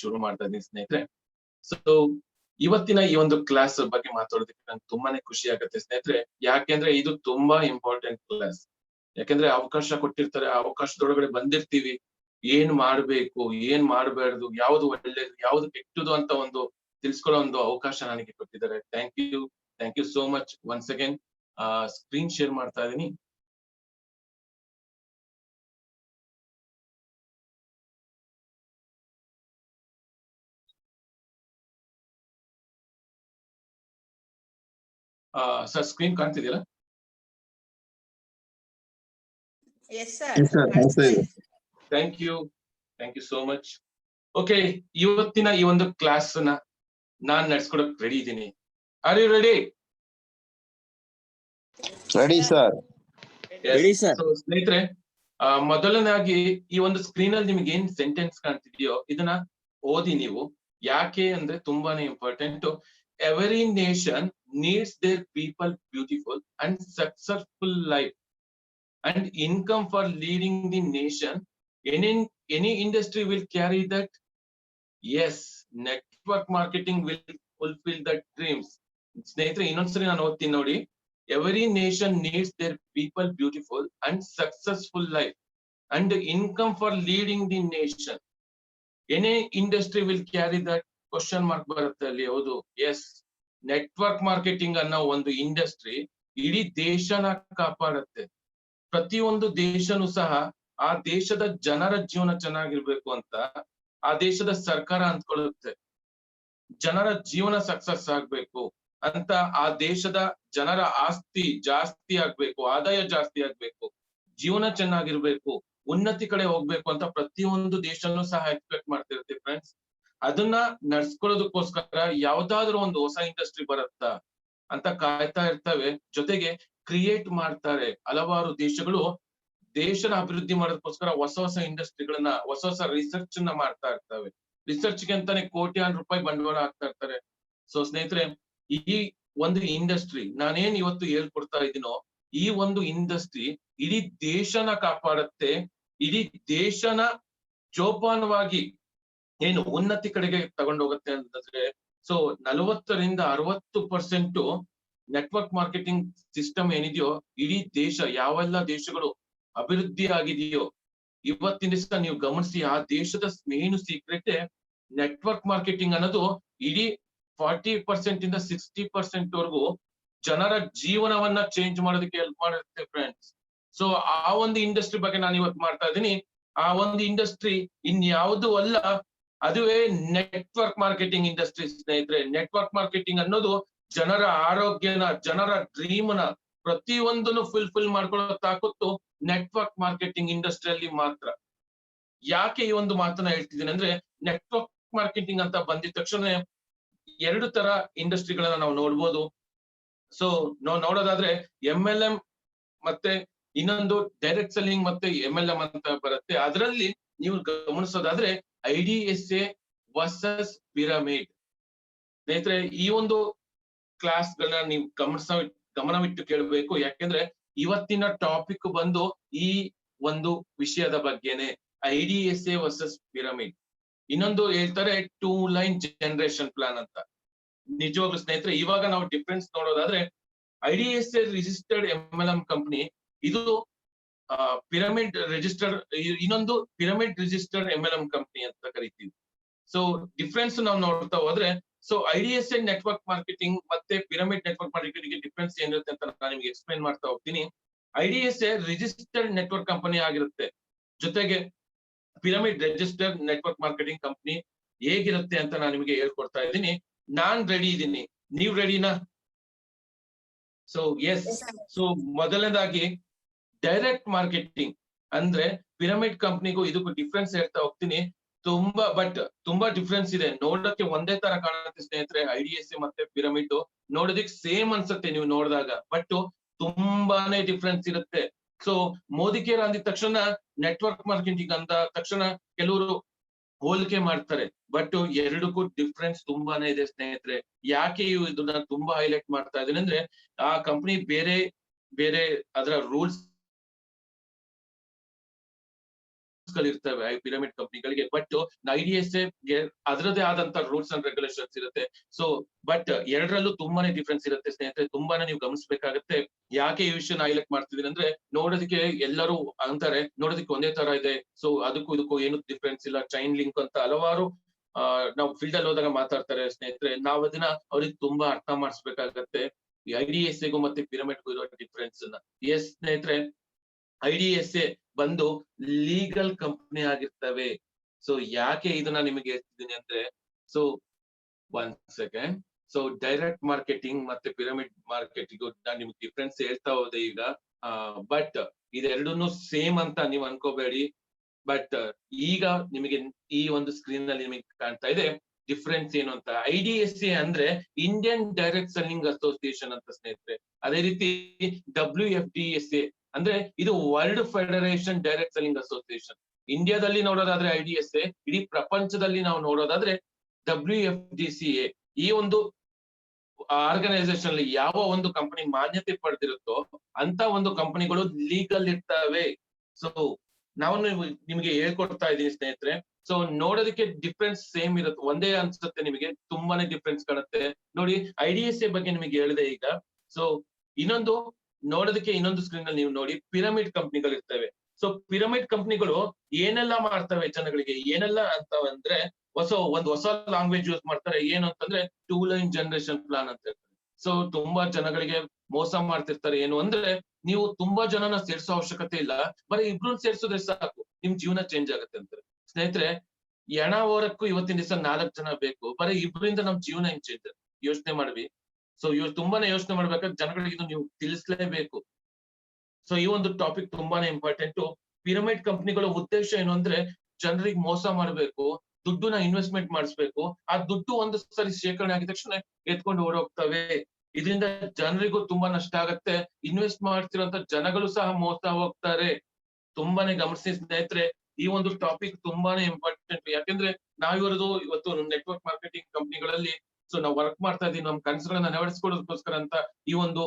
ಶುರು ಮಾಡ್ತಾ ಇದ್ದೀನಿ ಸ್ನೇಹಿತರೆ. ಸೊ ಇವತ್ತಿನ ಈ ಒಂದು ಕ್ಲಾಸ್ ಬಗ್ಗೆ ಮಾತಾಡೋದಕ್ಕೆ ನಂಗೆ ತುಂಬಾನೇ ಖುಷಿ ಆಗುತ್ತೆ ಸ್ನೇಹಿತರೆ. ಯಾಕೆಂದ್ರೆ ಇದು ತುಂಬಾ ಇಂಪಾರ್ಟೆಂಟ್ ಕ್ಲಾಸ್. ಯಾಕೆಂದ್ರೆ ಅವಕಾಶ ಕೊಟ್ಟಿರ್ತಾರೆ, ಆ ಅವಕಾಶದೊಳಗಡೆ ಬಂದಿರ್ತೀವಿ. ಏನ್ ಮಾಡ್ಬೇಕು, ಏನ್ ಮಾಡ್ಬಾರ್ದು, ಯಾವ್ದು ಒಳ್ಳೇದು, ಯಾವ್ದು ಕೆಟ್ಟದು ಅಂತ ಒಂದು ತಿಳ್ಸ್ಕೊಳ್ಳೋ ಒಂದು ಅವಕಾಶ ನನಗೆ ಕೊಟ್ಟಿದ್ದಾರೆ. Thank you so much once again. Screen share ಮಾಡ್ತಾ ಇದೀನಿ. ಸರ್ ಸ್ಕ್ರೀನ್ ಕಾಣ್ತಿದೆಯಲ್ಲ? Thank you so much. Okay, ಇವತ್ತಿನ ಈ ಒಂದು ಕ್ಲಾಸ್ ನಾನ್ ನಡ್ಸ್ಕೊಡಕ್ ರೆಡಿ ಇದ್ದೀನಿ. Are you ready? Ready sir. ಸ್ನೇಹಿತರೆ, ಮೊದಲನೇದಾಗಿ ಈ ಒಂದು ಸ್ಕ್ರೀನ್ ಅಲ್ಲಿ ನಿಮ್ಗೆ ಏನ್ ಸೆಂಟೆನ್ಸ್ ಕಾಣ್ತಿದೆಯೋ ಇದನ್ನ ಓದಿ ನೀವು. ಯಾಕೆ ಅಂದ್ರೆ ತುಂಬಾನೇ important. Every nation needs their people beautiful and successful life and income for leading the nation. Any industry will carry that. Yes, network marketing will fulfill the dreams. ಸ್ನೇಹಿತರೆ, ಇನ್ನೊಂದ್ಸರಿ ನಾನು ಓದ್ತೀನಿ ನೋಡಿ. Every nation needs their people beautiful and successful life and income for leading the nation. Any industry will carry that. Question mark ಬರುತ್ತೆ ಅಲ್ಲಿ. ಹೌದು, S. Network marketing ಅನ್ನೋ ಒಂದು ಇಂಡಸ್ಟ್ರಿ ಇಡೀ ದೇಶನ ಕಾಪಾಡುತ್ತೆ. ಪ್ರತಿಯೊಂದು ದೇಶನೂ ಸಹ ಆ ದೇಶದ ಜನರ ಜೀವನ ಚೆನ್ನಾಗಿರ್ಬೇಕು ಅಂತ ಆ ದೇಶದ ಸರ್ಕಾರ ಅಂದ್ಕೊಳ್ಳುತ್ತೆ. ಜನರ ಜೀವನ ಸಕ್ಸಸ್ ಆಗ್ಬೇಕು ಅಂತ ಆ ದೇಶದ ಜನರ ಆಸ್ತಿ ಜಾಸ್ತಿ ಆಗ್ಬೇಕು, ಆದಾಯ ಜಾಸ್ತಿ ಆಗ್ಬೇಕು, ಜೀವನ ಚೆನ್ನಾಗಿರ್ಬೇಕು, ಉನ್ನತಿ ಕಡೆ ಹೋಗ್ಬೇಕು ಅಂತ ಪ್ರತಿಯೊಂದು ದೇಶನೂ ಸಹ ಎಕ್ಸ್ಪೆಕ್ಟ್ ಮಾಡ್ತಿರುತ್ತೆ ಫ್ರೆಂಡ್ಸ್. ಅದನ್ನ ನಡ್ಸ್ಕೊಳ್ಳೋದಕ್ಕೋಸ್ಕರ ಯಾವ್ದಾದ್ರು ಒಂದು ಹೊಸ ಇಂಡಸ್ಟ್ರಿ ಬರುತ್ತಾ ಅಂತ ಕಾಯ್ತಾ ಇರ್ತವೆ. ಜೊತೆಗೆ ಕ್ರಿಯೇಟ್ ಮಾಡ್ತಾರೆ. ಹಲವಾರು ದೇಶಗಳು ದೇಶನ ಅಭಿವೃದ್ಧಿ ಮಾಡೋದಕ್ಕೋಸ್ಕರ ಹೊಸ ಹೊಸ ಇಂಡಸ್ಟ್ರಿಗಳನ್ನ, ಹೊಸ ಹೊಸ ರಿಸರ್ಚ್ ನ ಮಾಡ್ತಾ ಇರ್ತವೆ. ರಿಸರ್ಚ್ಗೆ ಅಂತಾನೆ ಕೋಟ್ಯಾಂತರ ರೂಪಾಯಿ ಬಂಡವಾಳ ಹಾಕ್ತಾ ಇರ್ತಾರೆ. ಸೊ ಸ್ನೇಹಿತರೆ, ಈ ಒಂದು ಇಂಡಸ್ಟ್ರಿ ನಾನೇನ್ ಇವತ್ತು ಹೇಳ್ಕೊಡ್ತಾ ಇದ್ದೀನೋ, ಈ ಒಂದು ಇಂಡಸ್ಟ್ರಿ ಇಡೀ ದೇಶನ ಕಾಪಾಡುತ್ತೆ. ಇಡೀ ದೇಶನ ಜೋಪಾನವಾಗಿ ಏನು ಉನ್ನತಿ ಕಡೆಗೆ ತಗೊಂಡೋಗುತ್ತೆ ಅಂತಂದ್ರೆ, ಸೊ 40-60% ನೆಟ್ವರ್ಕ್ ಮಾರ್ಕೆಟಿಂಗ್ ಸಿಸ್ಟಮ್ ಏನಿದೆಯೋ, ಇಡೀ ದೇಶ ಯಾವೆಲ್ಲ ದೇಶಗಳು ಅಭಿವೃದ್ಧಿ ಆಗಿದೆಯೋ ಇವತ್ತಿನ ದಿವಸ ನೀವು ಗಮನಿಸಿ, ಆ ದೇಶದ ಮೇನ್ ಸೀಕ್ರೆಟ್ ನೆಟ್ವರ್ಕ್ ಮಾರ್ಕೆಟಿಂಗ್ ಅನ್ನೋದು ಇಡೀ 40% ಇಂದ 60% ವರೆಗೂ ಜನರ ಜೀವನವನ್ನ ಚೇಂಜ್ ಮಾಡೋದಕ್ಕೆ ಹೆಲ್ಪ್ ಮಾಡುತ್ತೆ ಫ್ರೆಂಡ್ಸ್. ಸೊ ಆ ಒಂದು ಇಂಡಸ್ಟ್ರಿ ಬಗ್ಗೆ ನಾನು ಇವತ್ತು ಮಾಡ್ತಾ ಇದ್ದೀನಿ. ಆ ಒಂದು ಇಂಡಸ್ಟ್ರಿ ಇನ್ಯಾವುದು ಅಲ್ಲ, ಅದುವೇ ನೆಟ್ವರ್ಕ್ ಮಾರ್ಕೆಟಿಂಗ್ ಇಂಡಸ್ಟ್ರಿ ಸ್ನೇಹಿತರೆ. ನೆಟ್ವರ್ಕ್ ಮಾರ್ಕೆಟಿಂಗ್ ಅನ್ನೋದು ಜನರ ಆರೋಗ್ಯನ, ಜನರ ಡ್ರೀಮ್ನ ಪ್ರತಿಯೊಂದನ್ನು ಫುಲ್ಫಿಲ್ ಮಾಡ್ಕೊಳ್ಳೋ ತಾಕತ್ತು ನೆಟ್ವರ್ಕ್ ಮಾರ್ಕೆಟಿಂಗ್ ಇಂಡಸ್ಟ್ರಿಯಲ್ಲಿ ಮಾತ್ರ. ಯಾಕೆ ಈ ಒಂದು ಮಾತನ್ನ ಹೇಳ್ತಿದ್ದೀನಿ ಅಂದ್ರೆ, ನೆಟ್ವರ್ಕ್ ಮಾರ್ಕೆಟಿಂಗ್ ಅಂತ ಬಂದಿದ ತಕ್ಷಣ 2 ತರ ಇಂಡಸ್ಟ್ರಿಗಳನ್ನ ನಾವು ನೋಡ್ಬೋದು. ಸೊ ನಾವು ನೋಡೋದಾದ್ರೆ MLM ಮತ್ತೆ ಇನ್ನೊಂದು ಡೈರೆಕ್ಟ್ ಸೆಲ್ಲಿಂಗ್ ಮತ್ತೆ MLM ಅಂತ ಬರುತ್ತೆ. ಅದರಲ್ಲಿ ನೀವು ಗಮನಿಸೋದಾದ್ರೆ IDSA ವರ್ಸಸ್ ಪಿರಮಿಡ್. ಸ್ನೇಹಿತರೆ, ಈ ಒಂದು ಕ್ಲಾಸ್ ಗಳನ್ನ ನೀವು ಗಮನವಿಟ್ಟು ಕೇಳಬೇಕು. ಯಾಕೆಂದ್ರೆ ಇವತ್ತಿನ ಟಾಪಿಕ್ ಬಂದು ಈ ಒಂದು ವಿಷಯದ ಬಗ್ಗೆನೆ, IDSA ವರ್ಸಸ್ ಪಿರಮಿಡ್. ಇನ್ನೊಂದು ಹೇಳ್ತಾರೆ 2 ಲೈನ್ ಜನರೇಷನ್ ಪ್ಲಾನ್ ಅಂತ. ನಿಜವಾಗ್ಲೂ ಸ್ನೇಹಿತರೆ, ಇವಾಗ ನಾವು ಡಿಫ್ರೆನ್ಸ್ ನೋಡೋದಾದ್ರೆ IDSA ರಿಜಿಸ್ಟರ್ಡ್ MLM ಕಂಪನಿ, ಇದು ಪಿರಮಿಡ್ ರಿಜಿಸ್ಟರ್ಡ್, ಇನ್ನೊಂದು ಪಿರಮಿಡ್ ರಿಜಿಸ್ಟರ್ಡ್ MLM ಕಂಪನಿ ಅಂತ ಕರಿತೀವಿ. ಸೊ ಡಿಫ್ರೆನ್ಸ್ ನಾವು ನೋಡ್ತಾ ಹೋದ್ರೆ, ಸೊ IDSA ನೆಟ್ವರ್ಕ್ ಮಾರ್ಕೆಟಿಂಗ್ ಮತ್ತೆ ಪಿರಮಿಡ್ ನೆಟ್ವರ್ಕ್ ಮಾರ್ಕೆಟಿಂಗ್ ಡಿಫ್ರೆನ್ಸ್ ಏನಿರುತ್ತೆ ಅಂತ ನಾನು ನಿಮ್ಗೆ ಎಕ್ಸ್ಪ್ಲೈನ್ ಮಾಡ್ತಾ ಹೋಗ್ತೀನಿ. IDSA ರಿಜಿಸ್ಟರ್ಡ್ ನೆಟ್ವರ್ಕ್ ಕಂಪನಿ ಆಗಿರುತ್ತೆ, ಜೊತೆಗೆ pyramid registered network marketing company ಹೇಗಿರುತ್ತೆ ಅಂತ ನಾನು ನಿಮಗೆ ಹೇಳ್ಕೊಡ್ತಾ ಇದ್ದೀನಿ. ನಾನ್ ರೆಡಿ ಇದ್ದೀನಿ, ನೀವ್ ರೆಡಿನಾ? So yes. ಸೊ ಮೊದಲನೇದಾಗಿ ಡೈರೆಕ್ಟ್ ಮಾರ್ಕೆಟಿಂಗ್ ಅಂದ್ರೆ ಪಿರಮಿಡ್ ಕಂಪನಿಗೂ ಇದಕ್ಕೂ ಡಿಫ್ರೆನ್ಸ್ ಹೇಳ್ತಾ ಹೋಗ್ತೀನಿ. ತುಂಬಾ ಡಿಫ್ರೆನ್ಸ್ ಇದೆ. ನೋಡೋಕೆ ಒಂದೇ ತರ ಕಾಣುತ್ತೆ ಸ್ನೇಹಿತರೆ, IDSA ಮತ್ತೆ ಪಿರಮಿಡ್ ನೋಡೋದಕ್ಕೆ ಸೇಮ್ ಅನ್ಸುತ್ತೆ ನೀವು ನೋಡಿದಾಗ, ಬಟ್ ತುಂಬಾನೇ ಡಿಫ್ರೆನ್ಸ್ ಇರುತ್ತೆ. ಸೊ ಮೋದಿ ಕೇರ್ ಅಂದಿದ ತಕ್ಷಣ ನೆಟ್ವರ್ಕ್ ಮಾರ್ಕೆಟಿಂಗ್ ಅಂತ ತಕ್ಷಣ ಕೆಲವರು ಹೋಲಿಕೆ ಮಾಡ್ತಾರೆ, ಬಟ್ ಎರಡಕ್ಕೂ ಡಿಫ್ರೆನ್ಸ್ ತುಂಬಾನೇ ಇದೆ ಸ್ನೇಹಿತರೆ. ಯಾಕೆ ಇದನ್ನ ತುಂಬಾ ಹೈಲೈಟ್ ಮಾಡ್ತಾ ಇದ್ದೀನಿ ಅಂದ್ರೆ, ಆ ಕಂಪನಿ ಬೇರೆ ಬೇರೆ ಅದರ ರೂಲ್ಸ್ ಗಳು ಇರ್ತವೆ ಪಿರಮಿಡ್ ಕಂಪ್ನಿಗಳಿಗೆ. ಬಟ್ IDSA ಅದರದೇ ಆದಂತ ರೂಲ್ಸ್ ಅಂಡ್ ರೆಗ್ಯುಲೇಷನ್ಸ್ ಇರುತ್ತೆ. ಸೊ ಬಟ್ ಎರಡರಲ್ಲೂ ತುಂಬಾನೇ ಡಿಫ್ರೆನ್ಸ್ ಇರುತ್ತೆ ಸ್ನೇಹಿತರೆ, ತುಂಬಾನೇ ನೀವು ಗಮನಿಸಬೇಕಾಗತ್ತೆ. ಯಾಕೆ ಈ ವಿಷಯನ ಹೈಲೈಟ್ ಮಾಡ್ತಿದ್ದೀನಿ ಅಂದ್ರೆ, ನೋಡೋದಕ್ಕೆ ಎಲ್ಲರೂ ಅಂತಾರೆ ನೋಡೋದಕ್ಕೆ ಒಂದೇ ತರ ಇದೆ, ಸೊ ಅದಕ್ಕೂ ಇದಕ್ಕೂ ಏನು ಡಿಫ್ರೆನ್ಸ್ ಇಲ್ಲ, ಚೈನ್ ಲಿಂಕ್ ಅಂತ ಹಲವಾರು ನಾವು ಫೀಲ್ಡ್ ಅಲ್ಲಿ ಹೋದಾಗ ಮಾತಾಡ್ತಾರೆ ಸ್ನೇಹಿತರೆ. ನಾವ್ ಅದನ್ನ ಅವ್ರಿಗೆ ತುಂಬಾ ಅರ್ಥ ಮಾಡಿಸ್ಬೇಕಾಗತ್ತೆ, ಈ IDSA ಮತ್ತೆ ಪಿರಮಿಡ್ ಇರೋ ಡಿಫ್ರೆನ್ಸ್ ಅನ್ನ. ಎಸ್ ಸ್ನೇಹಿತರೆ, IDSA ಬಂದು ಲೀಗಲ್ ಕಂಪನಿ ಆಗಿರ್ತವೆ. ಸೊ ಯಾಕೆ ಇದನ್ನ ನಿಮಗೆ ಹೇಳ್ತಿದ್ದೀನಿ ಅಂದ್ರೆ, so 1 second. So direct marketing ಮತ್ತೆ ಪಿರಮಿಡ್ ಮಾರ್ಕೆಟಿಂಗ್ ನಾನು ನಿಮ್ಗೆ ಡಿಫ್ರೆನ್ಸ್ ಹೇಳ್ತಾ ಹೋದೆ ಈಗ. ಬಟ್ ಇದೆರಡನ್ನು ಸೇಮ್ ಅಂತ ನೀವು ಅನ್ಕೋಬೇಡಿ. ಬಟ್ ಈಗ ನಿಮಗೆ ಈ ಒಂದು ಸ್ಕ್ರೀನ್ ನಲ್ಲಿ ನಿಮಗೆ ಕಾಣ್ತಾ ಇದೆ ಡಿಫ್ರೆನ್ಸ್ ಏನು ಅಂತ. IDSA ಅಂದ್ರೆ ಇಂಡಿಯನ್ ಡೈರೆಕ್ಟ್ ಸೆಲ್ಲಿಂಗ್ ಅಸೋಸಿಯೇಷನ್ ಅಂತ ಸ್ನೇಹಿತರೆ. ಅದೇ ರೀತಿ WFDSA ಅಂದ್ರೆ ಇದು world federation direct selling association. ಇಂಡಿಯಾದಲ್ಲಿ ನೋಡೋದಾದ್ರೆ IDSA, ಇಡೀ ಪ್ರಪಂಚದಲ್ಲಿ ನಾವು ನೋಡೋದಾದ್ರೆ WFDCA. ಈ ಒಂದು ಆರ್ಗನೈಸೇಷನ್ ಅಲ್ಲಿ ಯಾವ ಒಂದು ಕಂಪನಿ ಮಾನ್ಯತೆ ಪಡೆದಿರುತ್ತೋ ಅಂತ ಒಂದು ಕಂಪನಿಗಳು ಲೀಗಲ್ ಇರ್ತವೆ. ಸೊ ನಾವು ನಿಮಗೆ ಹೇಳ್ಕೊಡ್ತಾ ಇದೀನಿ ಸ್ನೇಹಿತರೆ. ಸೊ ನೋಡೋದಕ್ಕೆ ಡಿಫ್ರೆನ್ಸ್ ಸೇಮ್ ಇರುತ್ತೆ, ಒಂದೇ ಅನ್ಸುತ್ತೆ ನಿಮಗೆ, ತುಂಬಾನೇ ಡಿಫ್ರೆನ್ಸ್ ಕಾಣುತ್ತೆ ನೋಡಿ. IDSA ಬಗ್ಗೆ ನಿಮಗೆ ಹೇಳಿದೆ ಈಗ. ಸೊ ಇನ್ನೊಂದು ನೋಡೋದಕ್ಕೆ ಇನ್ನೊಂದು ಸ್ಕ್ರೀನ್ ಅಲ್ಲಿ ನೀವು ನೋಡಿ, ಪಿರಮಿಡ್ ಕಂಪ್ನಿಗಳು ಇರ್ತವೆ. ಸೊ ಪಿರಮಿಡ್ ಕಂಪ್ನಿಗಳು ಏನೆಲ್ಲ ಮಾಡ್ತವೆ ಜನಗಳಿಗೆ, ಏನೆಲ್ಲ ಅಂತವಂದ್ರೆ ಒಂದು ಹೊಸ ಲ್ಯಾಂಗ್ವೇಜ್ ಯೂಸ್ ಮಾಡ್ತಾರೆ. ಏನು ಅಂತಂದ್ರೆ 2 ಲೈನ್ ಜನರೇಷನ್ ಪ್ಲಾನ್ ಅಂತ ಹೇಳ್ತಾರೆ. ಸೊ ತುಂಬಾ ಜನಗಳಿಗೆ ಮೋಸ ಮಾಡ್ತಿರ್ತಾರೆ. ಏನು ಅಂದ್ರೆ, ನೀವು ತುಂಬಾ ಜನನ ಸೇರ್ಸೋ ಅವಶ್ಯಕತೆ ಇಲ್ಲ, ಬರೀ ಇಬ್ರು ಸೇರ್ಸೋದ್ರೆ ಸಾಕು, ನಿಮ್ ಜೀವನ ಚೇಂಜ್ ಆಗುತ್ತೆ ಅಂತಾರೆ. ಸ್ನೇಹಿತರೆ, ಎಣ ಹೋರಕ್ಕೂ ಇವತ್ತಿನ ದಿವಸ 4 ಜನ ಬೇಕು, ಬರೀ ಇಬ್ರಿಂದ ನಮ್ ಜೀವನ ಹೆಂಗ್ ಚೇಂಜ್. ಯೋಚನೆ ಮಾಡ್ವಿ. ಸೊ ತುಂಬಾನೇ ಯೋಚನೆ ಮಾಡ್ಬೇಕಾದ್ರೆ ಜನಗಳಿಗೆ ಇದು ನೀವು ತಿಳಿಸ್ಲೇಬೇಕು. ಸೊ ಈ ಒಂದು ಟಾಪಿಕ್ ತುಂಬಾನೇ ಇಂಪಾರ್ಟೆಂಟ್. ಪಿರಮಿಡ್ ಕಂಪ್ನಿಗಳ ಉದ್ದೇಶ ಏನು ಅಂದ್ರೆ, ಜನರಿಗೆ ಮೋಸ ಮಾಡ್ಬೇಕು, ದುಡ್ಡನ್ನ ಇನ್ವೆಸ್ಟ್ಮೆಂಟ್ ಮಾಡಿಸ್ಬೇಕು. ಆ ದುಡ್ಡು ಒಂದು ಸರಿ ಶೇಖರಣೆ ಆಗಿದ ತಕ್ಷಣ ಎತ್ಕೊಂಡು ಓಡೋಗ್ತವೆ. ಇದರಿಂದ ಜನರಿಗೂ ತುಂಬಾ ನಷ್ಟ ಆಗತ್ತೆ, ಇನ್ವೆಸ್ಟ್ ಮಾಡ್ತಿರೋಂತ ಜನಗಳು ಸಹ ಮೋಸ ಹೋಗ್ತಾರೆ. ತುಂಬಾನೇ ಗಮನಿಸಿ ಸ್ನೇಹಿತರೆ, ಈ ಒಂದು ಟಾಪಿಕ್ ತುಂಬಾನೇ ಇಂಪಾರ್ಟೆಂಟ್. ಯಾಕೆಂದ್ರೆ ಇವತ್ತು ನೆಟ್ವರ್ಕ್ ಮಾರ್ಕೆಟಿಂಗ್ ಕಂಪ್ನಿಗಳಲ್ಲಿ ಸೊ ನಾವು ವರ್ಕ್ ಮಾಡ್ತಾ ಇದೀವಿ, ನಮ್ ಕನಸುಗಳನ್ನ ನೆರವೇರಿಸ್ಕೊಳ್ಳೋದಕ್ಕೋಸ್ಕರ ಅಂತ ಈ ಒಂದು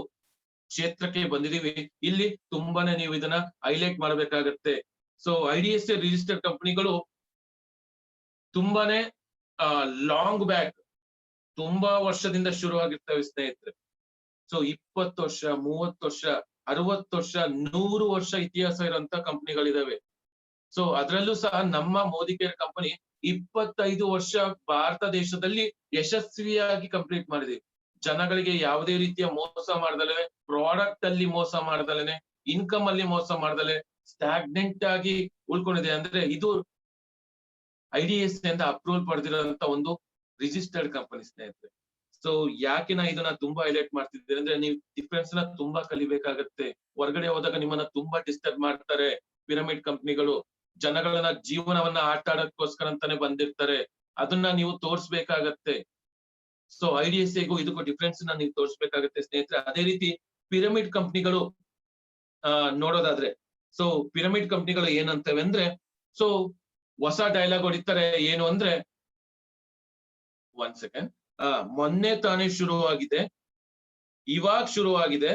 ಕ್ಷೇತ್ರಕ್ಕೆ ಬಂದಿದೀವಿ. ಇಲ್ಲಿ ತುಂಬಾನೇ ನೀವು ಇದನ್ನ ಹೈಲೈಟ್ ಮಾಡ್ಬೇಕಾಗತ್ತೆ. ಸೊ IDSA ರಿಜಿಸ್ಟರ್ಡ್ ಕಂಪನಿಗಳು ತುಂಬಾನೇ ಲಾಂಗ್ ಬ್ಯಾಕ್, ತುಂಬಾ ವರ್ಷದಿಂದ ಶುರುವಾಗಿರ್ತವೆ ಸ್ನೇಹಿತರೆ. ಸೊ 20 ವರ್ಷ, 30 ವರ್ಷ, 60 ವರ್ಷ, 100 ವರ್ಷ ಇತಿಹಾಸ ಇರುವಂತ ಕಂಪನಿಗಳಿದಾವೆ. ಸೊ ಅದರಲ್ಲೂ ಸಹ ನಮ್ಮ ಮೋದಿ ಕೇರ್ ಕಂಪನಿ 25 ವರ್ಷ ಭಾರತ ದೇಶದಲ್ಲಿ ಯಶಸ್ವಿಯಾಗಿ ಕಂಪ್ಲೀಟ್ ಮಾಡಿದೀವಿ. ಜನಗಳಿಗೆ ಯಾವುದೇ ರೀತಿಯ ಮೋಸ ಮಾಡ್ದಲೆ, ಪ್ರಾಡಕ್ಟ್ ಅಲ್ಲಿ ಮೋಸ ಮಾಡ್ದಲೇನೆ, ಇನ್ಕಮ್ ಅಲ್ಲಿ ಮೋಸ ಮಾಡ್ದಲೆ ಸ್ಟಾಗ್ನೆಂಟ್ ಆಗಿ ಉಳ್ಕೊಂಡಿದೆ. ಅಂದ್ರೆ ಇದು IDSA ಅಂತ ಅಪ್ರೂವಲ್ ಪಡೆದಿರೋಂತ ಒಂದು ರಿಜಿಸ್ಟರ್ಡ್ ಕಂಪನಿ ಸ್ನೇಹಿತರೆ. ಸೊ ಯಾಕೆ ನಾ ಇದನ್ನ ತುಂಬಾ ಹೈಲೈಟ್ ಮಾಡ್ತಿದ್ದೇನೆ ಅಂದ್ರೆ, ನೀವು ಡಿಫ್ರೆನ್ಸ್ ನ ತುಂಬಾ ಕಲಿಬೇಕಾಗತ್ತೆ. ಹೊರಗಡೆ ಹೋದಾಗ ನಿಮ್ಮನ್ನ ತುಂಬಾ ಡಿಸ್ಟರ್ಬ್ ಮಾಡ್ತಾರೆ ಪಿರಮಿಡ್ ಕಂಪನಿಗಳು. ಜನಗಳನ್ನ ಜೀವನವನ್ನ ಆಟ ಆಡೋದಕ್ಕೋಸ್ಕರ ಅಂತಾನೆ ಬಂದಿರ್ತಾರೆ, ಅದನ್ನ ನೀವು ತೋರ್ಸ್ಬೇಕಾಗತ್ತೆ. ಸೊ IDSAಗೂ ಇದಕ್ಕೂ ಡಿಫ್ರೆನ್ಸ್ ನ ನೀವು ತೋರಿಸ್ಬೇಕಾಗತ್ತೆ ಸ್ನೇಹಿತರೆ. ಅದೇ ರೀತಿ ಪಿರಮಿಡ್ ಕಂಪನಿಗಳು ನೋಡೋದಾದ್ರೆ, ಸೊ ಪಿರಮಿಡ್ ಕಂಪನಿಗಳು ಏನಂತವೆ ಅಂದ್ರೆ, ಸೊ ಹೊಸ ಡೈಲಾಗ್ ಹೊಡಿತಾರೆ. ಏನು ಅಂದ್ರೆ, 1 ಸೆಕೆಂಡ್, ಮೊನ್ನೆ ತಾನೇ ಶುರುವಾಗಿದೆ, ಇವಾಗ ಶುರುವಾಗಿದೆ,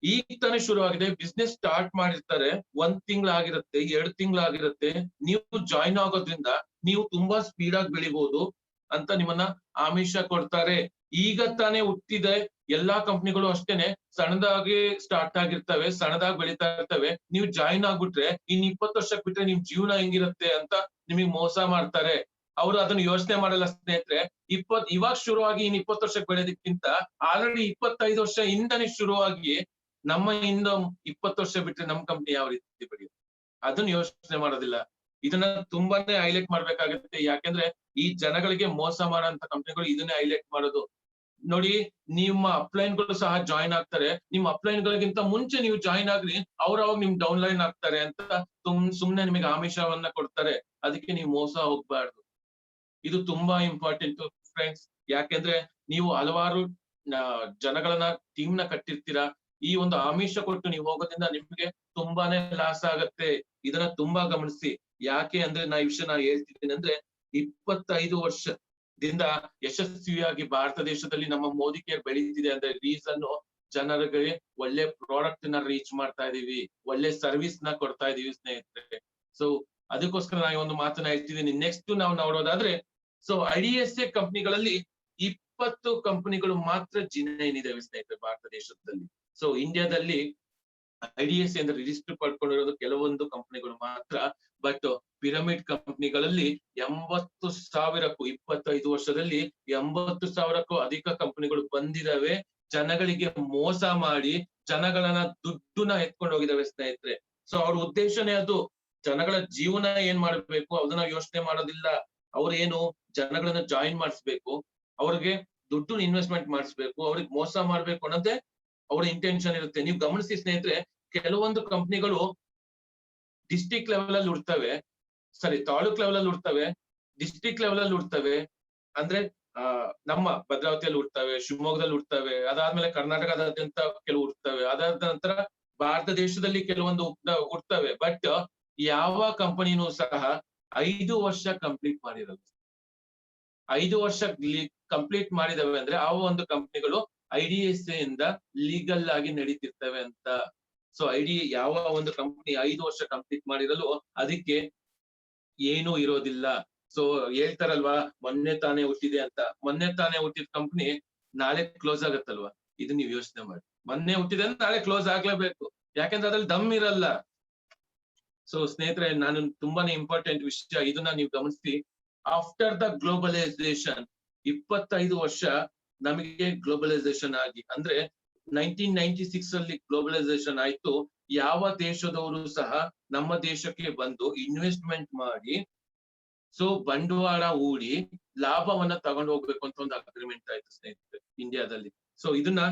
ಈಗ ತಾನೇ ಶುರುವಾಗಿದೆ. ಬಿಸ್ನೆಸ್ ಸ್ಟಾರ್ಟ್ ಮಾಡಿರ್ತಾರೆ, 1 ತಿಂಗಳಾಗಿರುತ್ತೆ, 2 ತಿಂಗಳಾಗಿರುತ್ತೆ. ನೀವು ಜಾಯಿನ್ ಆಗೋದ್ರಿಂದ ನೀವು ತುಂಬಾ ಸ್ಪೀಡ್ ಆಗಿ ಬೆಳಿಬಹುದು ಅಂತ ನಿಮ್ಮನ್ನ ಆಮಿಷ ಕೊಡ್ತಾರೆ. ಈಗ ತಾನೇ ಹುಟ್ಟಿದೆ, ಎಲ್ಲಾ ಕಂಪ್ನಿಗಳು ಅಷ್ಟೇನೆ ಸಣ್ಣದಾಗಿ ಸ್ಟಾರ್ಟ್ ಆಗಿರ್ತವೆ, ಸಣ್ಣದಾಗಿ ಬೆಳಿತಾ ಇರ್ತವೆ. ನೀವು ಜಾಯಿನ್ ಆಗ್ಬಿಟ್ರೆ ಇನ್ 20 ವರ್ಷಕ್ಕೆ ಬಿಟ್ರೆ ನಿಮ್ ಜೀವನ ಹೆಂಗಿರುತ್ತೆ ಅಂತ ನಿಮಗ್ ಮೋಸ ಮಾಡ್ತಾರೆ. ಅವ್ರು ಅದನ್ನ ಯೋಚನೆ ಮಾಡಲ್ಲ ಸ್ನೇಹಿತರೆ. ಇವಾಗ ಶುರುವಾಗಿ ಇನ್ 20 ವರ್ಷಕ್ಕೆ ಬೆಳೆಯೋದಕ್ಕಿಂತ ಆಲ್ರೆಡಿ 25 ವರ್ಷ ಇಂದನೇ ಶುರುವಾಗಿ ನಮ್ಮ 20 ವರ್ಷ ಬಿಟ್ರೆ ನಮ್ ಕಂಪ್ನಿ ಯಾವ ರೀತಿ ಬೆಳೆಯುತ್ತೆ ಅದನ್ನ ಯೋಚನೆ ಮಾಡೋದಿಲ್ಲ. ಇದನ್ನ ತುಂಬಾನೇ ಹೈಲೈಟ್ ಮಾಡ್ಬೇಕಾಗತ್ತೆ. ಯಾಕೆಂದ್ರೆ ಈ ಜನಗಳಿಗೆ ಮೋಸ ಮಾಡೋಂತ ಕಂಪ್ನಿಗಳು ಇದನ್ನೇ ಹೈಲೈಟ್ ಮಾಡೋದು. ನೋಡಿ, ನಿಮ್ಮ ಅಪ್ಲೈನ್ಗಳು ಸಹ ಜಾಯಿನ್ ಆಗ್ತಾರೆ. ನಿಮ್ಮ ಅಪ್ಲೈನ್ ಗಳಿಗಿಂತ ಮುಂಚೆ ನೀವು ಜಾಯಿನ್ ಆಗ್ರಿ, ಅವಾಗ ನಿಮ್ ಡೌನ್ಲೈನ್ ಆಗ್ತಾರೆ ಅಂತ ಸುಮ್ನೆ ನಿಮಗೆ ಆಮಿಷವನ್ನ ಕೊಡ್ತಾರೆ. ಅದಕ್ಕೆ ನೀವು ಮೋಸ ಹೋಗ್ಬಾರ್ದು. ಇದು ತುಂಬಾ ಇಂಪಾರ್ಟೆಂಟ್ ಫ್ರೆಂಡ್ಸ್. ಯಾಕೆಂದ್ರೆ ನೀವು ಹಲವಾರು ಜನಗಳನ್ನ ಟೀಮ್ ನ ಕಟ್ಟಿರ್ತೀರಾ. ಈ ಒಂದು ಆಮಿಷ ಕೊಟ್ಟು ನೀವು ಹೋಗೋದ್ರಿಂದ ನಿಮ್ಗೆ ತುಂಬಾನೇ ಲಾಸ್ ಆಗತ್ತೆ. ಇದನ್ನ ತುಂಬಾ ಗಮನಿಸಿ. ಯಾಕೆ ಅಂದ್ರೆ ಈ ವಿಷಯ ನಾನು ಹೇಳ್ತಿದ್ದೀನಿ ಅಂದ್ರೆ, 25 ವರ್ಷದಿಂದ ಯಶಸ್ವಿಯಾಗಿ ಭಾರತ ದೇಶದಲ್ಲಿ ನಮ್ಮ ಮೋದಿ ಕೇರ್ ಬೆಳೀತಿದೆ ಅಂದ್ರೆ ರೀಸನ್, ಜನರಿಗೆ ಒಳ್ಳೆ ಪ್ರಾಡಕ್ಟ್ ನ ರೀಚ್ ಮಾಡ್ತಾ ಇದೀವಿ, ಒಳ್ಳೆ ಸರ್ವಿಸ್ ನ ಕೊಡ್ತಾ ಇದೀವಿ ಸ್ನೇಹಿತರೆ. ಸೊ ಅದಕ್ಕೋಸ್ಕರ ನಾನು ಒಂದು ಮಾತನ್ನ ಹೇಳ್ತಿದ್ದೀನಿ. ನೆಕ್ಸ್ಟ್ ನಾವು ನೋಡೋದಾದ್ರೆ, ಸೊ IDSA ಕಂಪನಿಗಳಲ್ಲಿ 20 ಕಂಪನಿಗಳು ಮಾತ್ರ ಜಿನೈನ್ ಇದಾವೆ ಸ್ನೇಹಿತರೆ ಭಾರತ ದೇಶದಲ್ಲಿ. ಸೊ ಇಂಡಿಯಾದಲ್ಲಿ IDSA ಅಂದ್ರೆ ರಿಜಿಸ್ಟರ್ ಪಡ್ಕೊಂಡಿರೋದು ಕೆಲವೊಂದು ಕಂಪನಿಗಳು ಮಾತ್ರ. ಬಟ್ ಪಿರಮಿಡ್ ಕಂಪನಿಗಳಲ್ಲಿ 80,000ಕ್ಕೂ 25 ವರ್ಷದಲ್ಲಿ 80,000ಕ್ಕೂ ಅಧಿಕ ಕಂಪನಿಗಳು ಬಂದಿದಾವೆ. ಜನಗಳಿಗೆ ಮೋಸ ಮಾಡಿ ಜನಗಳನ್ನ ದುಡ್ಡನ್ನ ಎತ್ಕೊಂಡು ಹೋಗಿದಾವೆ ಸ್ನೇಹಿತರೆ. ಸೊ ಅವ್ರ ಉದ್ದೇಶನೇ ಅದು. ಜನಗಳ ಜೀವನ ಏನ್ ಮಾಡ್ಬೇಕು ಅದನ್ನ ಯೋಚನೆ ಮಾಡೋದಿಲ್ಲ. ಅವ್ರೇನು ಜನಗಳನ್ನ ಜಾಯಿನ್ ಮಾಡಿಸ್ಬೇಕು, ಅವ್ರಿಗೆ ದುಡ್ಡು ಇನ್ವೆಸ್ಟ್ಮೆಂಟ್ ಮಾಡಿಸ್ಬೇಕು, ಅವ್ರಿಗೆ ಮೋಸ ಮಾಡ್ಬೇಕು ಅನ್ನೋದೇ ಅವ್ರ ಇಂಟೆನ್ಷನ್ ಇರುತ್ತೆ. ನೀವು ಗಮನಿಸಿ ಸ್ನೇಹಿತರೆ, ಕೆಲವೊಂದು ಕಂಪನಿಗಳು ಡಿಸ್ಟ್ರಿಕ್ಟ್ ಲೆವೆಲ್ ಅಲ್ಲಿ ಹುಡ್ತವೆ, ತಾಲೂಕ್ ಲೆವೆಲ್ ಅಲ್ಲಿ ಹುಡ್ತವೆ, ಡಿಸ್ಟ್ರಿಕ್ಟ್ ಲೆವೆಲ್ ಅಲ್ಲಿ ಹುಡ್ತವೆ. ಅಂದ್ರೆ ನಮ್ಮ ಭದ್ರಾವತಿಯಲ್ಲಿ ಹುಡ್ತವೆ, ಶಿವಮೊಗ್ಗದಲ್ಲಿ ಹುಡ್ತವೆ, ಅದಾದ್ಮೇಲೆ ಕರ್ನಾಟಕದಾದ್ಯಂತ ಕೆಲವು ಹುಡ್ತವೆ, ಅದಾದ ನಂತರ ಭಾರತ ದೇಶದಲ್ಲಿ ಕೆಲವೊಂದು ಹುಡ್ತವೆ. ಬಟ್ ಯಾವ ಕಂಪನಿನೂ ಸಹ 5 ವರ್ಷ ಕಂಪ್ಲೀಟ್ ಮಾಡಿರೋದು. 5 ವರ್ಷ ಕಂಪ್ಲೀಟ್ ಮಾಡಿದವೆ ಅಂದ್ರೆ ಆ ಒಂದು ಕಂಪನಿಗಳು IDSA ಇಂದ ಲೀಗಲ್ ಆಗಿ ನಡೀತಿರ್ತವೆ ಅಂತ. ಸೊ ಯಾವ ಒಂದು ಕಂಪನಿ 5 ವರ್ಷ ಕಂಪ್ಲೀಟ್ ಮಾಡಿರಲು ಅದಕ್ಕೆ ಏನೂ ಇರೋದಿಲ್ಲ. ಸೊ ಹೇಳ್ತಾರಲ್ವಾ, ಮೊನ್ನೆ ತಾನೇ ಹುಟ್ಟಿದೆ ಅಂತ. ಮೊನ್ನೆ ತಾನೇ ಹುಟ್ಟಿದ ಕಂಪನಿ ನಾಳೆ ಕ್ಲೋಸ್ ಆಗತ್ತಲ್ವಾ? ಇದು ನೀವು ಯೋಚನೆ ಮಾಡಿ. ಮೊನ್ನೆ ಹುಟ್ಟಿದೆ ಅಂದ್ರೆ ನಾಳೆ ಕ್ಲೋಸ್ ಆಗ್ಲೇಬೇಕು, ಯಾಕೆಂದ್ರೆ ಅದ್ರಲ್ಲಿ ದಮ್ ಇರಲ್ಲ. ಸೊ ಸ್ನೇಹಿತರೆ, ನಾನು ತುಂಬಾನೇ ಇಂಪಾರ್ಟೆಂಟ್ ವಿಷಯ, ಇದನ್ನ ನೀವು ಗಮನಿಸಿ. ಆಫ್ಟರ್ ದ ಗ್ಲೋಬಲೈಸೇಷನ್ 25 ವರ್ಷ ನಮಗೆ ಗ್ಲೋಬಲೈಸೇಷನ್ ಆಗಿ, ಅಂದ್ರೆ 1996 ಅಲ್ಲಿ ಗ್ಲೋಬಲೈಸೇಷನ್ ಆಯ್ತು. ಯಾವ ದೇಶದವರು ಸಹ ನಮ್ಮ ದೇಶಕ್ಕೆ ಬಂದು ಇನ್ವೆಸ್ಟ್ಮೆಂಟ್ ಮಾಡಿ, ಸೊ ಬಂಡವಾಳ ಹೂಡಿ ಲಾಭವನ್ನ ತಗೊಂಡು ಹೋಗ್ಬೇಕು ಅಂತ ಒಂದು ಅಗ್ರಿಮೆಂಟ್ ಆಯ್ತು ಸ್ನೇಹಿತರೆ ಇಂಡಿಯಾದಲ್ಲಿ. ಸೊ ಇದನ್ನ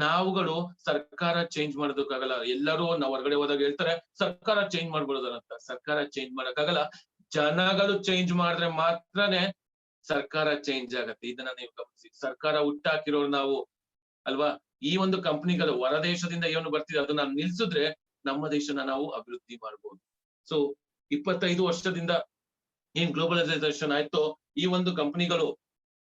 ನಾವುಗಳು ಸರ್ಕಾರ ಚೇಂಜ್ ಮಾಡೋದಕ್ಕಾಗಲ್ಲ. ಎಲ್ಲರೂ ನಾವು ಹೊರಗಡೆ ಹೋದಾಗ ಹೇಳ್ತಾರೆ ಸರ್ಕಾರ ಚೇಂಜ್ ಮಾಡ್ಬಿಡೋದಂತ. ಸರ್ಕಾರ ಚೇಂಜ್ ಮಾಡಕ್ಕಾಗಲ್ಲ, ಜನಗಳು ಚೇಂಜ್ ಮಾಡಿದ್ರೆ ಮಾತ್ರನೇ ಸರ್ಕಾರ ಚೇಂಜ್ ಆಗತ್ತೆ. ಇದನ್ನ ನೀವು ಗಮನಿಸಿ. ಸರ್ಕಾರ ಹುಟ್ಟಾಕಿರೋರು ನಾವು ಅಲ್ವಾ? ಈ ಒಂದು ಕಂಪನಿಗಳು ಹೊರ ದೇಶದಿಂದ ಏನು ಬರ್ತಿದೆ ಅದನ್ನ ನಿಲ್ಸಿದ್ರೆ ನಮ್ಮ ದೇಶನ ನಾವು ಅಭಿವೃದ್ಧಿ ಮಾಡ್ಬೋದು. ಸೊ 25 ವರ್ಷದಿಂದ ಏನ್ ಗ್ಲೋಬಲೈಸೇಷನ್ ಆಯ್ತು, ಈ ಒಂದು ಕಂಪನಿಗಳು,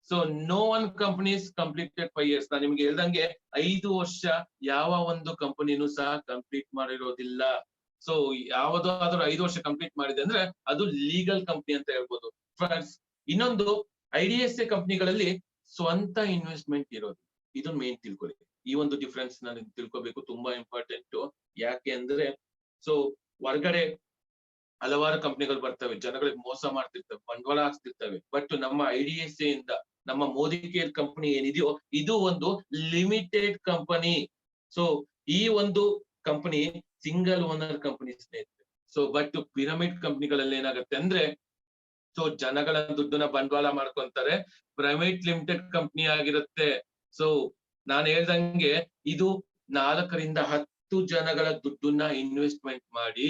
so no one companies completed 5 years. ನಾನು ನಿಮ್ಗೆ ಹೇಳ್ದಂಗೆ 5 ವರ್ಷ ಯಾವ ಒಂದು ಕಂಪನಿನೂ ಸಹ ಕಂಪ್ಲೀಟ್ ಮಾಡಿರೋದಿಲ್ಲ. ಸೊ ಯಾವುದಾದ್ರೂ 5 ವರ್ಷ ಕಂಪ್ಲೀಟ್ ಮಾಡಿದೆ ಅಂದ್ರೆ ಅದು ಲೀಗಲ್ ಕಂಪನಿ ಅಂತ ಹೇಳ್ಬೋದು. ಇನ್ನೊಂದು, IDSA ಕಂಪನಿಗಳಲ್ಲಿ ಸ್ವಂತ ಇನ್ವೆಸ್ಟ್ಮೆಂಟ್ ಇರೋದು, ಇದು ಮೇನ್ ತಿಳ್ಕೊಳ್ಳಿ. ಈ ಒಂದು ಡಿಫ್ರೆನ್ಸ್ ನಾನು ತಿಳ್ಕೊಬೇಕು, ತುಂಬಾ ಇಂಪಾರ್ಟೆಂಟ್. ಯಾಕೆ ಅಂದ್ರೆ, ಸೊ ಹೊರಗಡೆ ಹಲವಾರು ಕಂಪನಿಗಳು ಬರ್ತವೆ, ಜನಗಳಿಗೆ ಮೋಸ ಮಾಡ್ತಿರ್ತವೆ, ಬಂಡವಾಳ ಹಾಕ್ತಿರ್ತವೆ. ಬಟ್ ನಮ್ಮ IDSA ಇಂದ ನಮ್ಮ ಮೋದಿ ಕೇರ್ ಕಂಪನಿ ಏನಿದೆಯೋ ಇದು ಒಂದು ಲಿಮಿಟೆಡ್ ಕಂಪನಿ. ಸೊ ಈ ಒಂದು ಕಂಪನಿ ಸಿಂಗಲ್ ಓನರ್ ಕಂಪನಿ ಸ್ನೇಹಿತರೆ. ಸೊ ಬಟ್ ಪಿರಮಿಡ್ ಕಂಪನಿಗಳಲ್ಲಿ ಏನಾಗುತ್ತೆ ಅಂದ್ರೆ, ಸೊ ಜನಗಳ ದುಡ್ಡನ್ನ ಬಂಡವಾಳ ಮಾಡ್ಕೊಂತಾರೆ, ಪ್ರೈವೇಟ್ ಲಿಮಿಟೆಡ್ ಕಂಪನಿ ಆಗಿರುತ್ತೆ. ಸೊ ನಾನು ಹೇಳ್ದಂಗೆ ಇದು 4 ರಿಂದ 10 ಜನಗಳ ದುಡ್ಡನ್ನ ಇನ್ವೆಸ್ಟ್ಮೆಂಟ್ ಮಾಡಿ,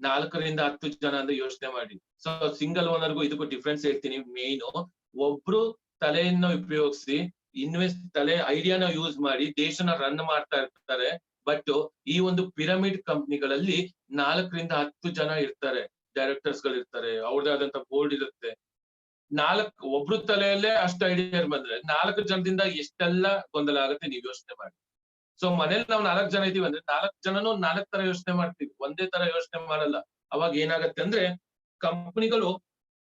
4 ರಿಂದ 10 ಜನ ಅಂದ್ರೆ ಯೋಚನೆ ಮಾಡಿ. ಸೊ ಸಿಂಗಲ್ ಓನರ್ಗೂ ಇದಕ್ಕೂ ಡಿಫ್ರೆನ್ಸ್ ಹೇಳ್ತೀನಿ. ಮೇನ್, ಒಬ್ರು ತಲೆಯನ್ನು ಉಪಯೋಗಿಸಿ ಐಡಿಯಾನ ಯೂಸ್ ಮಾಡಿ ದೇಶನ ರನ್ ಮಾಡ್ತಾ ಇರ್ತಾರೆ. ಬಟ್ ಈ ಒಂದು ಪಿರಮಿಡ್ ಕಂಪನಿಗಳಲ್ಲಿ 4 ರಿಂದ 10 ಜನ ಇರ್ತಾರೆ, ಡೈರೆಕ್ಟರ್ಸ್ ಗಳು ಇರ್ತಾರೆ, ಅವ್ರದೇ ಆದಂತ ಬೋರ್ಡ್ ಇರುತ್ತೆ. ಒಬ್ರು ತಲೆಯಲ್ಲೇ ಅಷ್ಟು ಐಡಿಯಾ ಬಂದ್ರೆ 4 ಜನದಿಂದ ಎಷ್ಟೆಲ್ಲ ಗೊಂದಲ ಆಗುತ್ತೆ ನೀವು ಯೋಚನೆ ಮಾಡಿ. ಸೊ ಮನೇಲಿ ನಾವು 4 ಜನ ಇದೀವಿ ಅಂದ್ರೆ 4 ಜನನು 4 ತರ ಯೋಚನೆ ಮಾಡ್ತೀವಿ, ಒಂದೇ ತರ ಯೋಚನೆ ಮಾಡಲ್ಲ. ಅವಾಗ ಏನಾಗತ್ತೆ ಅಂದ್ರೆ, ಕಂಪನಿಗಳು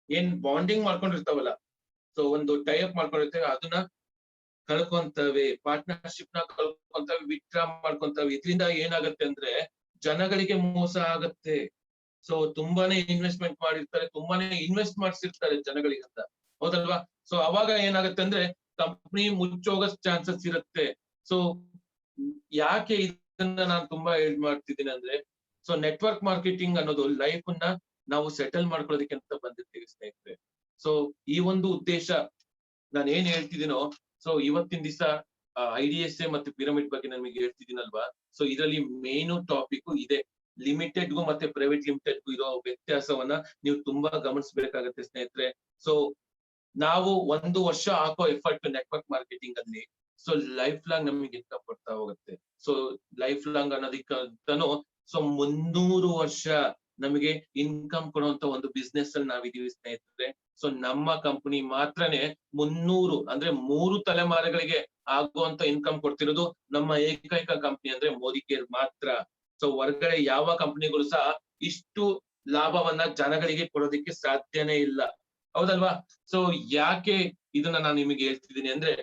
ಏನ್ ಬಾಂಡಿಂಗ್ ಮಾಡ್ಕೊಂಡಿರ್ತಾವಲ್ಲ, ಸೊ ಒಂದು ಟೈ ಅಪ್ ಮಾಡ್ಕೊಂಡಿರ್ತೇವೆ, ಅದನ್ನ ಕಳ್ಕೊಂತವೆ, ಪಾರ್ಟ್ನರ್ಶಿಪ್ ನ ಕಳ್ಕೊಂತವೆ, ವಿತ್ಡ್ರಾ ಮಾಡ್ಕೊಂತವೆ. ಇದರಿಂದ ಏನಾಗತ್ತೆ ಅಂದ್ರೆ ಜನಗಳಿಗೆ ಮೋಸ ಆಗತ್ತೆ. ಸೊ ತುಂಬಾನೇ ಇನ್ವೆಸ್ಟ್ಮೆಂಟ್ ಮಾಡಿರ್ತಾರೆ, ತುಂಬಾನೇ ಇನ್ವೆಸ್ಟ್ ಮಾಡ್ಸಿರ್ತಾರೆ ಜನಗಳಿಗಂತ, ಹೌದಲ್ವಾ? ಸೊ ಅವಾಗ ಏನಾಗತ್ತೆ ಅಂದ್ರೆ ಕಂಪ್ನಿ ಮುಚ್ಚೋಗೋ ಚಾನ್ಸಸ್ ಇರುತ್ತೆ. ಸೊ ಯಾಕೆ ಇದನ್ನ ನಾನು ತುಂಬಾ ಮಾಡ್ತಿದ್ದೀನಿ ಅಂದ್ರೆ, ಸೊ ನೆಟ್ವರ್ಕ್ ಮಾರ್ಕೆಟಿಂಗ್ ಅನ್ನೋದು ಲೈಫ್ ಅನ್ನ ನಾವು ಸೆಟಲ್ ಮಾಡ್ಕೊಳ್ಳೋದಕ್ಕೆ ಅಂತ ಬಂದಿರ್ತೀವಿ ಸ್ನೇಹಿತರೆ. ಸೊ ಈ ಒಂದು ಉದ್ದೇಶ ನಾನು ಏನ್ ಹೇಳ್ತಿದ್ದೀನೋ, ಸೊ ಇವತ್ತಿನ ದಿವಸ IDSA ಮತ್ತು ಪಿರಮಿಡ್ ಬಗ್ಗೆ ನಮಗೆ ಹೇಳ್ತಿದ್ದೀನಲ್ವಾ. ಸೊ ಇದರಲ್ಲಿ ಮೇನ್ ಟಾಪಿಕ್ ಇದೆ. ಲಿಮಿಟೆಡ್ಗೂ ಮತ್ತೆ ಪ್ರೈವೇಟ್ ಲಿಮಿಟೆಡ್ಗೂ ಇರೋ ವ್ಯತ್ಯಾಸವನ್ನ ನೀವು ತುಂಬಾ ಗಮನಿಸಬೇಕಾಗತ್ತೆ ಸ್ನೇಹಿತರೆ. ಸೊ ನಾವು 1 ವರ್ಷ ಹಾಕೋ ಎಫರ್ಟ್ ನೆಟ್ವರ್ಕ್ ಮಾರ್ಕೆಟಿಂಗ್ ಅಲ್ಲಿ, ಸೊ ಲೈಫ್ ಲಾಂಗ್ ನಮಗೆ ಇನ್ಕಮ್ ಕೊಡ್ತಾ ಹೋಗುತ್ತೆ. ಸೊ ಲೈಫ್ ಲಾಂಗ್ ಅನ್ನೋದಕ್ಕಂತಾನು ಸೊ 300 ವರ್ಷ ನಮಗೆ ಇನ್ಕಮ್ ಕೊಡುವಂತ ಒಂದು ಬಿಸ್ನೆಸ್ ಅಲ್ಲಿ ನಾವಿದೀವಿ ಸ್ನೇಹಿತರೆ. ಸೊ ನಮ್ಮ ಕಂಪನಿ ಮಾತ್ರನೇ 300 ಅಂದ್ರೆ 3 ತಲೆಮಾರುಗಳಿಗೆ ಆಗುವಂತ ಇನ್ಕಮ್ ಕೊಡ್ತಿರೋದು ನಮ್ಮ ಏಕೈಕ ಕಂಪನಿ ಅಂದ್ರೆ ಮೋದಿ ಕೇರ್ ಮಾತ್ರ. ಸೊ ಹೊರಗಡೆ ಯಾವ ಕಂಪನಿಗಳು ಸಹ ಇಷ್ಟು ಲಾಭವನ್ನ ಜನಗಳಿಗೆ ಕೊಡೋದಿಕ್ಕೆ ಸಾಧ್ಯನೇ ಇಲ್ಲ, ಹೌದಲ್ವಾ? ಸೊ ಯಾಕೆ ಇದನ್ನ ನಾನು ನಿಮಗೆ ಹೇಳ್ತಿದ್ದೀನಿ ಅಂದ್ರೆ,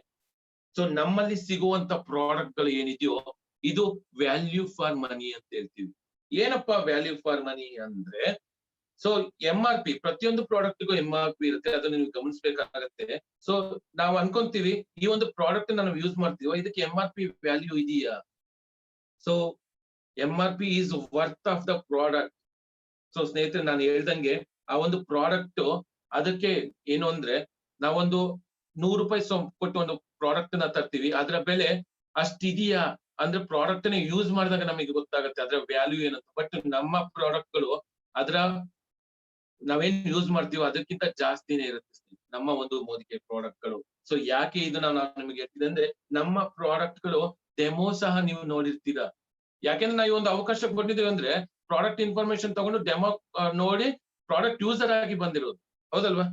ಸೊ ನಮ್ಮಲ್ಲಿ ಸಿಗುವಂತ ಪ್ರಾಡಕ್ಟ್ ಗಳು ಏನಿದೆಯೋ ಇದು ವ್ಯಾಲ್ಯೂ ಫಾರ್ ಮನಿ ಅಂತ ಹೇಳ್ತೀವಿ. ಏನಪ್ಪಾ ವ್ಯಾಲ್ಯೂ ಫಾರ್ ಮನಿ ಅಂದ್ರೆ, ಸೊ MRP ಪ್ರತಿಯೊಂದು ಪ್ರಾಡಕ್ಟ್ ಗೂ MRP ಇರುತ್ತೆ, ಅದನ್ನ ನೀವು ಗಮನಿಸಬೇಕಾಗತ್ತೆ. ಸೊ ನಾವು ಅನ್ಕೊಂತೀವಿ ಈ ಒಂದು ಪ್ರಾಡಕ್ಟ್ ನಾವು ಯೂಸ್ ಮಾಡ್ತೀವೋ ಇದಕ್ಕೆ MRP ವ್ಯಾಲ್ಯೂ ಇದೆಯಾ? So MRP is worth of the product. So ಸ್ನೇಹಿತರೆ, ನಾನು ಹೇಳ್ದಂಗೆ ಆ ಒಂದು ಪ್ರಾಡಕ್ಟ್ ಅದಕ್ಕೆ ಏನು ಅಂದ್ರೆ, ನಾವೊಂದು 100 ರೂಪಾಯಿ ಕೊಟ್ಟು ಒಂದು ಪ್ರಾಡಕ್ಟ್ ನ ತರ್ತೀವಿ, ಅದರ ಬೆಲೆ ಅಷ್ಟಿದೆಯಾ ಅಂದ್ರೆ ಪ್ರಾಡಕ್ಟ್ ನ ಯೂಸ್ ಮಾಡಿದಾಗ ನಮಗೆ ಗೊತ್ತಾಗುತ್ತೆ ಅದರ ವ್ಯಾಲ್ಯೂ ಏನಂತ. ಬಟ್ ನಮ್ಮ ಪ್ರಾಡಕ್ಟ್ ಗಳು ಅದರ ನಾವೇನ್ ಯೂಸ್ ಮಾಡ್ತೀವೋ ಅದಕ್ಕಿಂತ ಜಾಸ್ತಿನೇ ಇರುತ್ತೆ ನಮ್ಮ ಒಂದು ಮೋದಿಕೆ ಪ್ರಾಡಕ್ಟ್ ಗಳು. ಸೊ ಯಾಕೆ ಇದನ್ನ ನಾನು ನಿಮಗೆ ಹೇಳ್ತೀನಿ ಅಂದ್ರೆ, ನಮ್ಮ ಪ್ರಾಡಕ್ಟ್ ಗಳು ಡೆಮೋ ಸಹ ನೀವು ನೋಡಿರ್ತೀರಾ. ಯಾಕೆಂದ್ರೆ ನಾವು ಒಂದು ಅವಕಾಶ ಕೊಟ್ಟಿದ್ದೀವಿ ಅಂದ್ರೆ ಪ್ರಾಡಕ್ಟ್ ಇನ್ಫಾರ್ಮೇಶನ್ ತಗೊಂಡು ಡೆಮೋ ನೋಡಿ ಪ್ರಾಡಕ್ಟ್ ಯೂಸರ್ ಆಗಿ ಬಂದಿರೋದು, ಹೌದಲ್ವಾ?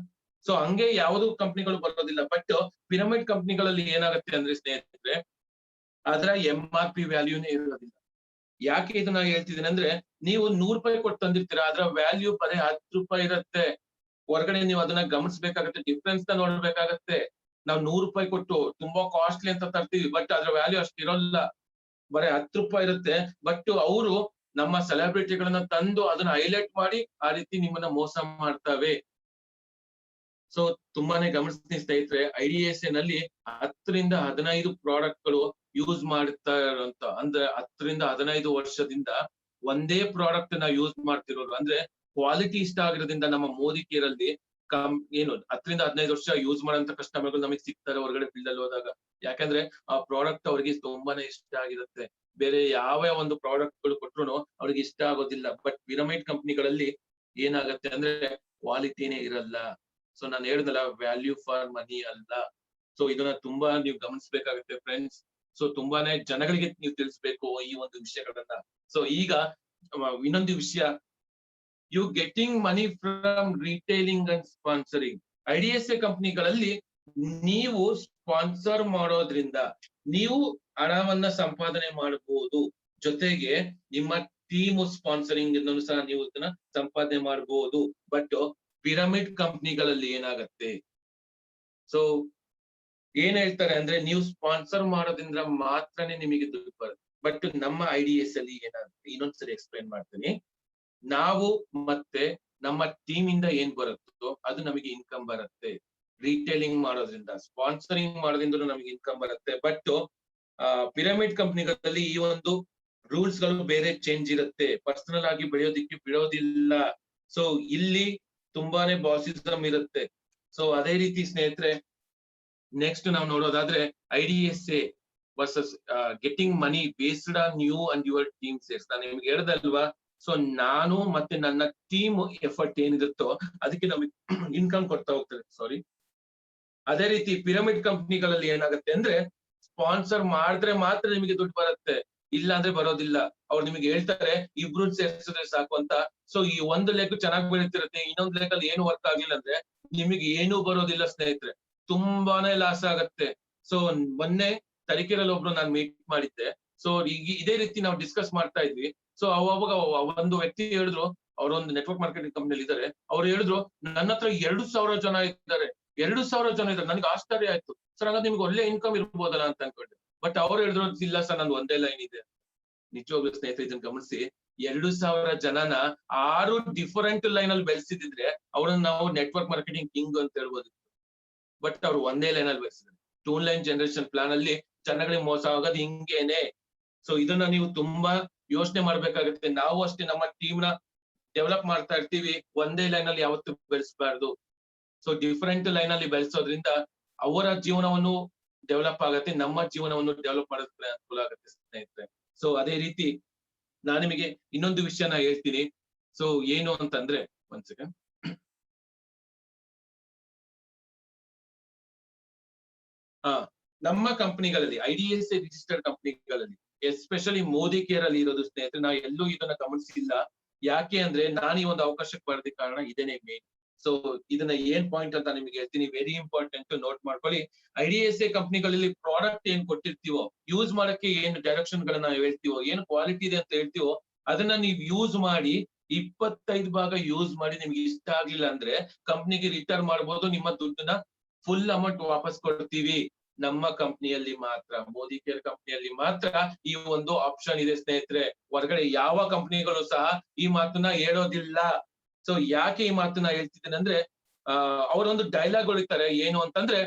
ಸೊ ಹಂಗೆ ಯಾವುದು ಕಂಪ್ನಿಗಳು ಬರೋದಿಲ್ಲ. ಬಟ್ ಪಿರಮಿಡ್ ಕಂಪ್ನಿಗಳಲ್ಲಿ ಏನಾಗುತ್ತೆ ಅಂದ್ರೆ ಸ್ನೇಹಿತರೆ, ಅದರ MRP ವ್ಯಾಲ್ಯೂನೇ ಇರೋದಿಲ್ಲ. ಯಾಕೆ ಇದನ್ನ ಹೇಳ್ತಿದ್ದೀನಿ ಅಂದ್ರೆ, ನೀವು 100 ರೂಪಾಯಿ ಕೊಟ್ಟು ತಂದಿರ್ತೀರಾ, ಅದರ ವ್ಯಾಲ್ಯೂ ಬರೀ 10 ರೂಪಾಯಿ ಇರುತ್ತೆ. ಹೊರಗಡೆ ನೀವು ಅದನ್ನ ಗಮನಿಸಬೇಕಾಗತ್ತೆ, ಡಿಫ್ರೆನ್ಸ್ ನ ನೋಡ್ಬೇಕಾಗತ್ತೆ. ನಾವು 100 ರೂಪಾಯಿ ಕೊಟ್ಟು ತುಂಬಾ ಕಾಸ್ಟ್ಲಿ ಅಂತ ತರ್ತೀವಿ, ಬಟ್ ಅದ್ರ ವ್ಯಾಲ್ಯೂ ಅಷ್ಟು ಇರೋಲ್ಲ, ಬರೀ 10 ರೂಪಾಯಿ ಇರುತ್ತೆ. ಬಟ್ ಅವರು ನಮ್ಮ ಸೆಲೆಬ್ರಿಟಿಗಳನ್ನ ತಂದು ಅದನ್ನ ಹೈಲೈಟ್ ಮಾಡಿ ಆ ರೀತಿ ನಿಮ್ಮನ್ನ ಮೋಸ ಮಾಡ್ತವೆ. ಸೊ ತುಂಬಾನೇ ಗಮನಿಸ್ತೀನಿ ಸ್ನೇಹಿತರೆ, IDSA ನಲ್ಲಿ 10 ರಿಂದ 15 ಪ್ರಾಡಕ್ಟ್ ಗಳು ಯೂಸ್ ಮಾಡ್ತಾ ಇರೋಂತ, ಅಂದ್ರೆ 10 ರಿಂದ 15 ವರ್ಷದಿಂದ ಒಂದೇ ಪ್ರಾಡಕ್ಟ್ ನ ಯೂಸ್ ಮಾಡ್ತಿರೋರು, ಅಂದ್ರೆ ಕ್ವಾಲಿಟಿ ಇಷ್ಟ ಆಗಿರೋದ್ರಿಂದ ನಮ್ಮ ಮೋದಿಕೆಯರಲ್ಲಿ ಏನು 10 ರಿಂದ 15 ವರ್ಷ ಯೂಸ್ ಮಾಡೋಂತ ಕಸ್ಟಮರ್ಗಳು ನಮಗೆ ಸಿಗ್ತಾರೆ ಹೊರಗಡೆ ಫೀಲ್ಡ್ ಅಲ್ಲಿ ಹೋದಾಗ. ಯಾಕಂದ್ರೆ ಆ ಪ್ರಾಡಕ್ಟ್ ಅವ್ರಿಗೆ ತುಂಬಾನೇ ಇಷ್ಟ ಆಗಿರುತ್ತೆ. ಬೇರೆ ಯಾವ ಒಂದು ಪ್ರಾಡಕ್ಟ್ ಗಳು ಕೊಟ್ರು ಅವ್ರಿಗೆ ಇಷ್ಟ ಆಗೋದಿಲ್ಲ. ಬಟ್ ಪಿರಮಿಡ್ ಕಂಪ್ನಿಗಳಲ್ಲಿ ಏನಾಗತ್ತೆ ಅಂದ್ರೆ ಕ್ವಾಲಿಟಿನೇ ಇರಲ್ಲ. ಸೊ ನಾನು ಹೇಳಿದ್ನಲ್ಲ, ವ್ಯಾಲ್ಯೂ ಫಾರ್ ಮನಿ ಅಲ್ಲ. ಸೊ ಇದನ್ನ ತುಂಬಾ ನೀವು ಗಮನಿಸಬೇಕಾಗುತ್ತೆ ಫ್ರೆಂಡ್ಸ್. ಸೊ ತುಂಬಾನೇ ಜನಗಳಿಗೆ ನೀವು ತಿಳಿಸ್ಬೇಕು ಈ ಒಂದು ವಿಷಯಗಳನ್ನ. ಸೊ ಈಗ ಇನ್ನೊಂದು ವಿಷಯ, you getting money from retailing and sponsoring. IDSA ಕಂಪ್ನಿಗಳಲ್ಲಿ ನೀವು ಸ್ಪಾನ್ಸರ್ ಮಾಡೋದ್ರಿಂದ ನೀವು ಹಣವನ್ನ ಸಂಪಾದನೆ ಮಾಡಬಹುದು. ಜೊತೆಗೆ ನಿಮ್ಮ ಟೀಮ್ ಸ್ಪಾನ್ಸರಿಂಗ್ ಇನ್ನೊಂದು ಸಹ ನೀವು ಇದನ್ನ ಸಂಪಾದನೆ ಮಾಡಬಹುದು. ಬಟ್ ಪಿರಮಿಡ್ ಕಂಪ್ನಿಗಳಲ್ಲಿ ಏನಾಗತ್ತೆ, ಸೊ ಏನ್ ಹೇಳ್ತಾರೆ ಅಂದ್ರೆ, ನೀವು ಸ್ಪಾನ್ಸರ್ ಮಾಡೋದ್ರಿಂದ ಮಾತ್ರನೇ ನಿಮಗೆ ದುಡ್ಡು ಬರುತ್ತೆ. ಬಟ್ ನಮ್ಮ IDS ಅಲ್ಲಿ ಏನಾಗುತ್ತೆ, ಇನ್ನೊಂದ್ಸರಿ ಎಕ್ಸ್ಪ್ಲೈನ್ ಮಾಡ್ತೀನಿ. ನಾವು ಮತ್ತೆ ನಮ್ಮ ಟೀಮ್ ಇಂದ ಏನ್ ಬರುತ್ತೋ ಅದು ನಮಗೆ ಇನ್ಕಮ್ ಬರುತ್ತೆ. ರಿಟೇಲಿಂಗ್ ಮಾಡೋದ್ರಿಂದ, ಸ್ಪಾನ್ಸರಿಂಗ್ ಮಾಡೋದ್ರಿಂದ ನಮಗೆ ಇನ್ಕಮ್ ಬರುತ್ತೆ. ಬಟ್ ಪಿರಮಿಡ್ ಕಂಪ್ನಿಗಳಲ್ಲಿ ಈ ಒಂದು ರೂಲ್ಸ್ ಗಳು ಬೇರೆ ಚೇಂಜ್ ಇರುತ್ತೆ. ಪರ್ಸನಲ್ ಆಗಿ ಬೆಳೆಯೋದಿಕ್ಕೆ ಬಿಡೋದಿಲ್ಲ. ಸೊ ಇಲ್ಲಿ ತುಂಬಾನೇ ಬಾಸಿಸಮ್ ಇರುತ್ತೆ. ಸೊ ಅದೇ ರೀತಿ ಸ್ನೇಹಿತರೆ, ನೆಕ್ಸ್ಟ್ ನಾವು ನೋಡೋದಾದ್ರೆ IDSA versus getting money based on you and your team shares. ನಾನು ನಿಮ್ಗೆ ಹೇಳ್ದಲ್ವಾ, ಸೊ ನಾನು ಮತ್ತೆ ನನ್ನ ಟೀಮ್ ಎಫರ್ಟ್ ಏನಿರುತ್ತೋ ಅದಕ್ಕೆ ನಮಗೆ ಇನ್ಕಮ್ ಕೊಡ್ತಾ ಹೋಗ್ತದೆ. ಸಾರಿ, ಅದೇ ರೀತಿ ಪಿರಮಿಡ್ ಕಂಪ್ನಿಗಳಲ್ಲಿ ಏನಾಗುತ್ತೆ ಅಂದ್ರೆ, ಸ್ಪಾನ್ಸರ್ ಮಾಡಿದ್ರೆ ಮಾತ್ರ ನಿಮಗೆ ದುಡ್ಡು ಬರುತ್ತೆ, ಇಲ್ಲ ಅಂದ್ರೆ ಬರೋದಿಲ್ಲ. ಅವ್ರು ನಿಮಗೆ ಹೇಳ್ತಾರೆ ಇಬ್ರು ಸೇರಿಸಿದ್ರೆ ಸಾಕು ಅಂತ. ಸೊ ಈ ಒಂದು ಲೆಗ್ ಚೆನ್ನಾಗಿ ಬೆಳೀತಿರುತ್ತೆ, ಇನ್ನೊಂದು ಲೆಗ್ ಅಲ್ಲಿ ಏನು ವರ್ಕ್ ಆಗಿಲ್ಲ ಅಂದ್ರೆ ನಿಮಗೆ ಏನು ಬರೋದಿಲ್ಲ ಸ್ನೇಹಿತರೆ, ತುಂಬಾನೇ ಲಾಸ್ ಆಗತ್ತೆ. ಸೊ ಮೊನ್ನೆ ತರೀಕೆರೆಯಲ್ಲಿ ಒಬ್ರು ನಾನು ಮೀಟ್ ಮಾಡಿದ್ದೆ. ಸೊ ಈಗ ಇದೇ ರೀತಿ ನಾವು ಡಿಸ್ಕಸ್ ಮಾಡ್ತಾ ಇದ್ವಿ. ಸೊ ಅವಾಗ ಒಂದು ವ್ಯಕ್ತಿ ಹೇಳಿದ್ರು, ಅವರೊಂದು ನೆಟ್ವರ್ಕ್ ಮಾರ್ಕೆಟಿಂಗ್ ಕಂಪ್ನಿಯಲ್ಲಿ ಇದ್ದಾರೆ. ಅವ್ರು ಹೇಳಿದ್ರು, ನನ್ನ ಹತ್ರ 2,000 ಜನ ಇದ್ದಾರೆ. 2,000 ಜನ ಇದ್ದಾರೆ. ನನಗೆ ಆಶ್ಚರ್ಯ ಆಯ್ತು. ಸರ್ ಹಾಗಾದ್ರೆ ನಿಮ್ಗೆ ಒಳ್ಳೆ ಇನ್ಕಮ್ ಇರ್ಬೋದಲ್ಲ ಅಂತ ಅನ್ಕೊಂಡೆ. ಬಟ್ ಅವ್ರು ಹೇಳಿದ್ರು, ಇಲ್ಲ ಸರ್ ನಂದು ಒಂದೇ ಲೈನ್ ಇದೆ. ನಿಜವಾಗ್ಲೂ ಸ್ನೇಹಿತರೆ ಇದನ್ನ ಗಮನಿಸಿ, 2,000 ಜನನ 6 ಡಿಫರೆಂಟ್ ಲೈನ್ ಅಲ್ಲಿ ಬೆಳೆಸಿದ್ರೆ ಅವ್ರನ್ನ ನಾವು ನೆಟ್ವರ್ಕ್ ಮಾರ್ಕೆಟಿಂಗ್ ಕಿಂಗ್ ಅಂತ ಹೇಳ್ಬೋದು. ಬಟ್ ಅವ್ರು ಒಂದೇ ಲೈನ್ ಅಲ್ಲಿ ಬೆಳೆಸಿದ್ರು. 2 ಲೈನ್ ಜನರೇಷನ್ ಪ್ಲಾನ್ ಅಲ್ಲಿ ಜನಗಳಿಗೆ ಮೋಸ ಆಗೋದು ಹಿಂಗೇನೆ. ಸೊ ಇದನ್ನ ನೀವು ತುಂಬಾ ಯೋಚನೆ ಮಾಡ್ಬೇಕಾಗುತ್ತೆ. ನಾವು ಅಷ್ಟೇ ನಮ್ಮ ಟೀಮ್ ನ ಡೆವಲಪ್ ಮಾಡ್ತಾ ಇರ್ತೀವಿ, ಒಂದೇ ಲೈನ್ ಅಲ್ಲಿ ಯಾವತ್ತೂ ಬೆಳೆಸಬಾರ್ದು. ಸೊ ಡಿಫರೆಂಟ್ ಲೈನ್ ಅಲ್ಲಿ ಬೆಳೆಸೋದ್ರಿಂದ ಅವರ ಜೀವನವನ್ನು ಡೆವಲಪ್ ಆಗುತ್ತೆ, ನಮ್ಮ ಜೀವನವನ್ನು ಡೆವಲಪ್ ಮಾಡೋದಕ್ಕೆ ಅನುಕೂಲ ಆಗುತ್ತೆ ಸ್ನೇಹಿತರೆ. ಸೊ ಅದೇ ರೀತಿ ನಾನು ನಿಮಗೆ ಇನ್ನೊಂದು ವಿಷಯನ ಹೇಳ್ತೀನಿ. ಸೊ ಏನು ಅಂತಂದ್ರೆ, ಒಂದ್ ಸೆಕೆಂಡ್, ನಮ್ಮ ಕಂಪನಿಗಳಲ್ಲಿ IDSA ರಿಜಿಸ್ಟರ್ಡ್ ಕಂಪನಿಗಳಲ್ಲಿ ಎಸ್ಪೆಷಲಿ ಮೋದಿ ಕೇರ್ ಅಲ್ಲಿ ಇರೋದು ಸ್ನೇಹಿತರೆ, ನಾವು ಎಲ್ಲೂ ಇದನ್ನ ಗಮನಿಸಿಲ್ಲ. ಯಾಕೆ ಅಂದ್ರೆ ನಾನು ಈ ಒಂದು ಅವಕಾಶಕ್ಕೆ ಬರೋದಕ್ಕೆ ಕಾರಣ ಇದೇನೆ ಮೇನ್. ಸೊ ಇದನ್ನ ಏನ್ ಪಾಯಿಂಟ್ ಅಂತ ನಿಮಗೆ ಹೇಳ್ತೀನಿ, ವೆರಿ ಇಂಪಾರ್ಟೆಂಟ್, ನೋಟ್ ಮಾಡ್ಕೊಳ್ಳಿ. IDSA ಕಂಪನಿಗಳಲ್ಲಿ ಪ್ರಾಡಕ್ಟ್ ಏನ್ ಕೊಟ್ಟಿರ್ತೀವೋ, ಯೂಸ್ ಮಾಡಕ್ಕೆ ಏನ್ ಡೈರೆಕ್ಷನ್ ಗಳನ್ನ ಹೇಳ್ತೀವೋ, ಏನ್ ಕ್ವಾಲಿಟಿ ಇದೆ ಅಂತ ಹೇಳ್ತೀವೋ, ಅದನ್ನ ನೀವು ಯೂಸ್ ಮಾಡಿ 25 ಭಾಗ ಯೂಸ್ ಮಾಡಿ ನಿಮ್ಗೆ ಇಷ್ಟ ಆಗ್ಲಿಲ್ಲ ಅಂದ್ರೆ ಕಂಪ್ನಿಗೆ ರಿಟರ್ನ್ ಮಾಡ್ಬೋದು, ನಿಮ್ಮ ದುಡ್ಡನ್ನ ಫುಲ್ ಅಮೌಂಟ್ ವಾಪಸ್ ಕೊಡ್ತೀವಿ. ನಮ್ಮ ಕಂಪ್ನಿಯಲ್ಲಿ ಮಾತ್ರ, ಮೋದಿ ಕೇರ್ ಕಂಪ್ನಿಯಲ್ಲಿ ಮಾತ್ರ ಈ ಒಂದು ಆಪ್ಷನ್ ಇದೆ ಸ್ನೇಹಿತರೆ. ಹೊರಗಡೆ ಯಾವ ಕಂಪ್ನಿಗಳು ಸಹ ಈ ಮಾತನ್ನ ಹೇಳೋದಿಲ್ಲ. ಸೊ ಯಾಕೆ ಈ ಮಾತನ್ನ ಹೇಳ್ತಿದ್ದೇನೆ ಅಂದ್ರೆ, ಅವರೊಂದು ಡೈಲಾಗ್ ಹೊಡಿತಾರೆ, ಏನು ಅಂತಂದ್ರೆ,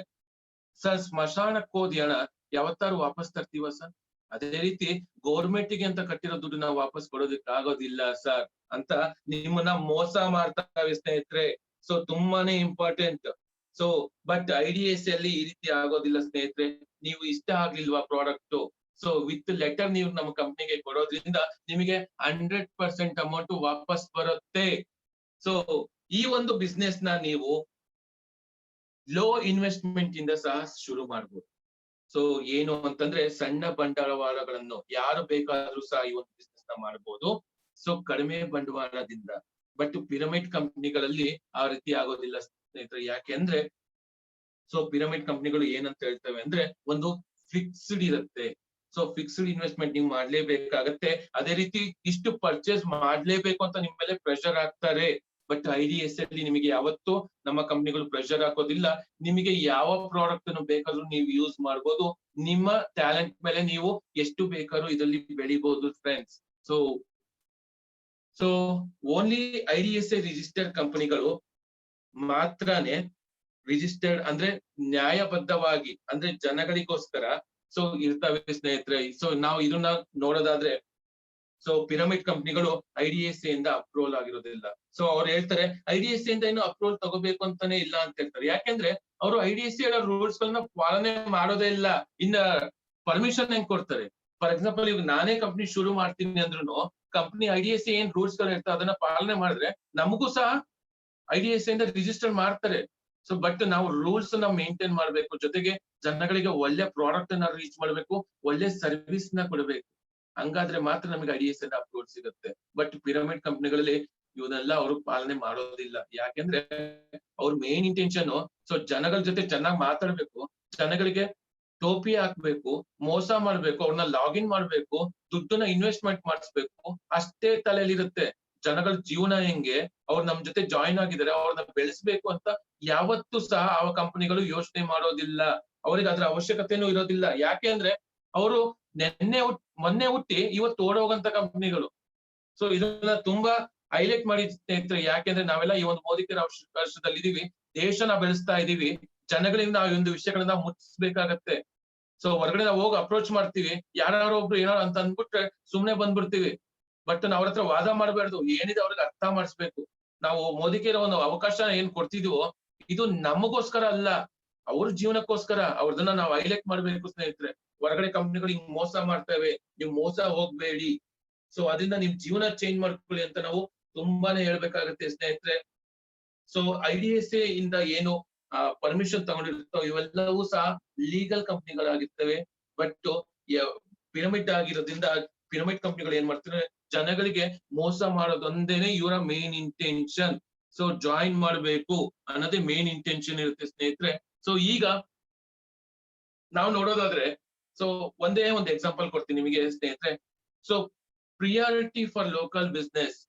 ಸರ್ ಸ್ಮಶಾನಕ್ಕೆ ಹೋದ್ ಹಣ ಯಾವತ್ತಾರು ವಾಪಸ್ ತರ್ತೀವ ಸರ್? ಅದೇ ರೀತಿ ಗೌರ್ಮೆಂಟ್ ಗೆ ಅಂತ ಕಟ್ಟಿರೋ ದುಡ್ಡು ನಾವು ವಾಪಸ್ ಕೊಡೋದಕ್ಕೆ ಆಗೋದಿಲ್ಲ ಸರ್ ಅಂತ ನಿಮ್ಮನ್ನ ಮೋಸ ಮಾಡ್ತಾವೆ ಸ್ನೇಹಿತರೆ. ಸೊ ತುಂಬಾನೇ ಇಂಪಾರ್ಟೆಂಟ್. ಸೊ ಬಟ್ IDFC ಅಲ್ಲಿ ಈ ರೀತಿ ಆಗೋದಿಲ್ಲ ಸ್ನೇಹಿತರೆ. ನೀವು ಇಷ್ಟ ಆಗ್ಲಿಲ್ವಾ ಪ್ರಾಡಕ್ಟ್, ಸೊ ವಿತ್ ಲೆಟರ್ ನೀವು ನಮ್ಮ ಕಂಪ್ನಿಗೆ ಕೊಡೋದ್ರಿಂದ ನಿಮಗೆ 100% ಅಮೌಂಟ್ ವಾಪಸ್ ಬರುತ್ತೆ. ಸೊ ಈ ಒಂದು ಬಿಸ್ನೆಸ್ ನ ನೀವು ಲೋ ಇನ್ವೆಸ್ಟ್ಮೆಂಟ್ ಇಂದ ಸಹ ಶುರು ಮಾಡ್ಬೋದು. ಸೊ ಏನು ಅಂತಂದ್ರೆ, ಸಣ್ಣ ಬಂಡವಾಳಗಳನ್ನು ಯಾರು ಬೇಕಾದ್ರೂ ಸಹ ಈ ಒಂದು ಬಿಸ್ನೆಸ್ ನ ಮಾಡಬಹುದು. ಸೊ ಕಡಿಮೆ ಬಂಡವಾಳದಿಂದ. ಬಟ್ ಪಿರಮಿಡ್ ಕಂಪನಿಗಳಲ್ಲಿ ಆ ರೀತಿ ಆಗೋದಿಲ್ಲ ಸ್ನೇಹಿತರೆ. ಯಾಕೆಂದ್ರೆ, ಸೊ ಪಿರಮಿಡ್ ಕಂಪನಿಗಳು ಏನಂತ ಹೇಳ್ತವೆ ಅಂದ್ರೆ, ಒಂದು ಫಿಕ್ಸ್ಡ್ ಇರುತ್ತೆ. ಸೊ ಫಿಕ್ಸ್ಡ್ ಇನ್ವೆಸ್ಟ್ಮೆಂಟ್ ನೀವು ಮಾಡ್ಲೇಬೇಕಾಗತ್ತೆ. ಅದೇ ರೀತಿ ಇಷ್ಟು ಪರ್ಚೇಸ್ ಮಾಡ್ಲೇಬೇಕು ಅಂತ ನಿಮ್ ಮೇಲೆ ಪ್ರೆಷರ್ ಹಾಕ್ತಾರೆ. ಬಟ್ IDFC ಅಲ್ಲಿ ನಿಮಗೆ ಯಾವತ್ತೂ ನಮ್ಮ ಕಂಪನಿಗಳು ಪ್ರೆಷರ್ ಹಾಕೋದಿಲ್ಲ. ನಿಮಗೆ ಯಾವ ಪ್ರಾಡಕ್ಟ್ ಅನ್ನು ಬೇಕಾದ್ರೂ ನೀವು ಯೂಸ್ ಮಾಡ್ಬೋದು. ನಿಮ್ಮ ಟ್ಯಾಲೆಂಟ್ ಮೇಲೆ ನೀವು ಎಷ್ಟು ಬೇಕಾದ್ರೂ ಇದರಲ್ಲಿ ಬೆಳಿಬಹುದು friends. So so only IDFC registered ಕಂಪನಿಗಳು ಮಾತ್ರನೇ, ರಿಜಿಸ್ಟರ್ಡ್ ಅಂದ್ರೆ ನ್ಯಾಯಬದ್ಧವಾಗಿ, ಅಂದ್ರೆ ಜನಗಳಿಗೋಸ್ಕರ ಸೊ ಇರ್ತವೆ ಸ್ನೇಹಿತರೆ. ಸೊ ನಾವು ಇದನ್ನ ನೋಡೋದಾದ್ರೆ, ಸೊ ಪಿರಮಿಡ್ ಕಂಪನಿಗಳು IDFC ಇಂದ ಅಪ್ರೂವಲ್ ಆಗಿರೋದಿಲ್ಲ. ಸೊ ಅವ್ರು ಹೇಳ್ತಾರೆ IDFC ಇಂದ ಏನು ಅಪ್ರೂವಲ್ ತಗೋಬೇಕು ಅಂತಾನೆ ಇಲ್ಲ ಅಂತ ಹೇಳ್ತಾರೆ. ಯಾಕೆಂದ್ರೆ ಅವರು IDFC ಹೇಳೋ ರೂಲ್ಸ್ ಗಳನ್ನ ಪಾಲನೆ ಮಾಡೋದೇ ಇಲ್ಲ. ಇನ್ನ ಪರ್ಮಿಷನ್ ಹೆಂಗ್ ಕೊಡ್ತಾರೆ? ಫಾರ್ ಎಕ್ಸಾಂಪಲ್, ಈಗ ನಾನೇ ಕಂಪ್ನಿ ಶುರು ಮಾಡ್ತೀನಿ ಅಂದ್ರೂ ಕಂಪ್ನಿ IDFC ಏನ್ ರೂಲ್ಸ್ ಗಳು ಇರ್ತವೆ ಅದನ್ನ ಪಾಲನೆ ಮಾಡಿದ್ರೆ ನಮಗೂ ಸಹ IDFC ಇಂದ ರಿಜಿಸ್ಟರ್ ಮಾಡ್ತಾರೆ. ಸೊ ಬಟ್ ನಾವು ರೂಲ್ಸ್ ನ ಮೇಂಟೈನ್ ಮಾಡ್ಬೇಕು, ಜೊತೆಗೆ ಜನಗಳಿಗೆ ಒಳ್ಳೆ ಪ್ರಾಡಕ್ಟ್ ನ ರೀಚ್ ಮಾಡ್ಬೇಕು, ಒಳ್ಳೆ ಸರ್ವಿಸ್ ನ ಕೊಡಬೇಕು. ಹಂಗಾದ್ರೆ ಮಾತ್ರ ನಮಗೆ IDFC ಇಂದ ಅಪ್ರೂವಲ್ ಸಿಗುತ್ತೆ. ಬಟ್ ಪಿರಮಿಡ್ ಕಂಪನಿಗಳಲ್ಲಿ ಇವನ್ನೆಲ್ಲ ಅವರು ಪಾಲನೆ ಮಾಡೋದಿಲ್ಲ. ಯಾಕೆಂದ್ರೆ ಅವ್ರ ಮೇನ್ ಇಂಟೆನ್ಷನ್, ಸೊ ಜನಗಳ ಜೊತೆ ಚೆನ್ನಾಗಿ ಮಾತಾಡ್ಬೇಕು, ಜನಗಳಿಗೆ ಟೋಪಿ ಹಾಕ್ಬೇಕು, ಮೋಸ ಮಾಡ್ಬೇಕು, ಅವ್ರನ್ನ ಲಾಗಿನ್ ಮಾಡ್ಬೇಕು, ದುಡ್ಡನ್ನ ಇನ್ವೆಸ್ಟ್ಮೆಂಟ್ ಮಾಡಿಸ್ಬೇಕು, ಅಷ್ಟೇ ತಲೆಯಲ್ಲಿರುತ್ತೆ. ಜನಗಳ ಜೀವನ ಹೆಂಗೆ, ಅವ್ರು ನಮ್ ಜೊತೆ ಜಾಯಿನ್ ಆಗಿದ್ದಾರೆ, ಅವ್ರನ್ನ ಬೆಳೆಸ್ಬೇಕು ಅಂತ ಯಾವತ್ತೂ ಸಹ ಆ ಕಂಪನಿಗಳು ಯೋಚನೆ ಮಾಡೋದಿಲ್ಲ. ಅವ್ರಿಗೆ ಅದ್ರ ಅವಶ್ಯಕತೆನೂ ಇರೋದಿಲ್ಲ. ಯಾಕೆ ಅಂದ್ರೆ ಅವರು ಮೊನ್ನೆ ಹುಟ್ಟಿ ಇವತ್ತು ಓಡೋಗಂತ ಕಂಪನಿಗಳು. ಸೊ ಇದನ್ನ ತುಂಬಾ ಹೈಲೈಟ್ ಮಾಡಿ ಸ್ನೇಹಿತರೆ. ಯಾಕೆಂದ್ರೆ ನಾವೆಲ್ಲ ಈ ಒಂದು ಮೋದಿ ಕೇರ್ ವರ್ಷದಲ್ಲಿ ಇದೀವಿ, ದೇಶನ ಬೆಳೆಸ್ತಾ ಇದೀವಿ, ಜನಗಳಿಂದ ಆ ಒಂದು ವಿಷಯಗಳನ್ನ ಮುಟ್ಟಿಸ್ಬೇಕಾಗತ್ತೆ. ಸೊ ಹೊರಗಡೆ ನಾವು ಹೋಗಿ ಅಪ್ರೋಚ್ ಮಾಡ್ತೀವಿ, ಯಾರು ಒಬ್ರು ಏನೋ ಅಂತ ಅಂದ್ಬಿಟ್ರೆ ಸುಮ್ನೆ ಬಂದ್ಬಿಡ್ತೀವಿ. ಬಟ್ ನಾವ್ ಅವ್ರ ಹತ್ರ ವಾದ ಮಾಡ್ಬಾರ್ದು, ಏನಿದೆ ಅವ್ರಿಗೆ ಅರ್ಥ ಮಾಡಿಸ್ಬೇಕು. ನಾವು ಮೋದಿ ಕೇರ್ ಒಂದು ಅವಕಾಶ ಏನ್ ಕೊಡ್ತಿದೀವೋ ಇದು ನಮಗೋಸ್ಕರ ಅಲ್ಲ, ಅವ್ರ ಜೀವನಕ್ಕೋಸ್ಕರ. ಅವ್ರದನ್ನ ನಾವು ಹೈಲೈಟ್ ಮಾಡ್ಬೇಕು ಸ್ನೇಹಿತರೆ. ಹೊರಗಡೆ ಕಂಪ್ನಿಗಳು ಹಿಂಗ್ ಮೋಸ ಮಾಡ್ತೇವೆ, ನೀವು ಮೋಸ ಹೋಗ್ಬೇಡಿ. ಸೊ ಅದರಿಂದ ನಿಮ್ ಜೀವನ ಚೇಂಜ್ ಮಾಡ್ಕೊಳ್ಳಿ ಅಂತ ನಾವು ತುಂಬಾನೇ ಹೇಳ್ಬೇಕಾಗತ್ತೆ ಸ್ನೇಹಿತರೆ. ಸೊ IDFC ಇಂದ ಏನು ಪರ್ಮಿಷನ್ ತಗೊಂಡಿರ್ತವೆ ಇವೆಲ್ಲವೂ ಸಹ ಲೀಗಲ್ ಕಂಪ್ನಿಗಳಾಗಿರ್ತವೆ. ಬಟ್ ಪಿರಮಿಡ್ ಆಗಿರೋದ್ರಿಂದ ಪಿರಮಿಡ್ ಕಂಪ್ನಿಗಳು ಏನ್ ಮಾಡ್ತಾರೆ, ಜನಗಳಿಗೆ ಮೋಸ ಮಾಡೋದೊಂದೇನೆ ಇವರ ಮೇನ್ ಇಂಟೆನ್ಷನ್. ಸೊ ಜಾಯಿನ್ ಮಾಡ್ಬೇಕು ಅನ್ನೋದೇ ಮೇನ್ ಇಂಟೆನ್ಷನ್ ಇರುತ್ತೆ ಸ್ನೇಹಿತರೆ. ಸೊ ಈಗ ನಾವು ನೋಡೋದಾದ್ರೆ, ಸೊ ಒಂದೇ ಒಂದು ಎಕ್ಸಾಂಪಲ್ ಕೊಡ್ತೀನಿ ನಿಮಗೆ ಸ್ನೇಹಿತರೆ. So priority for local business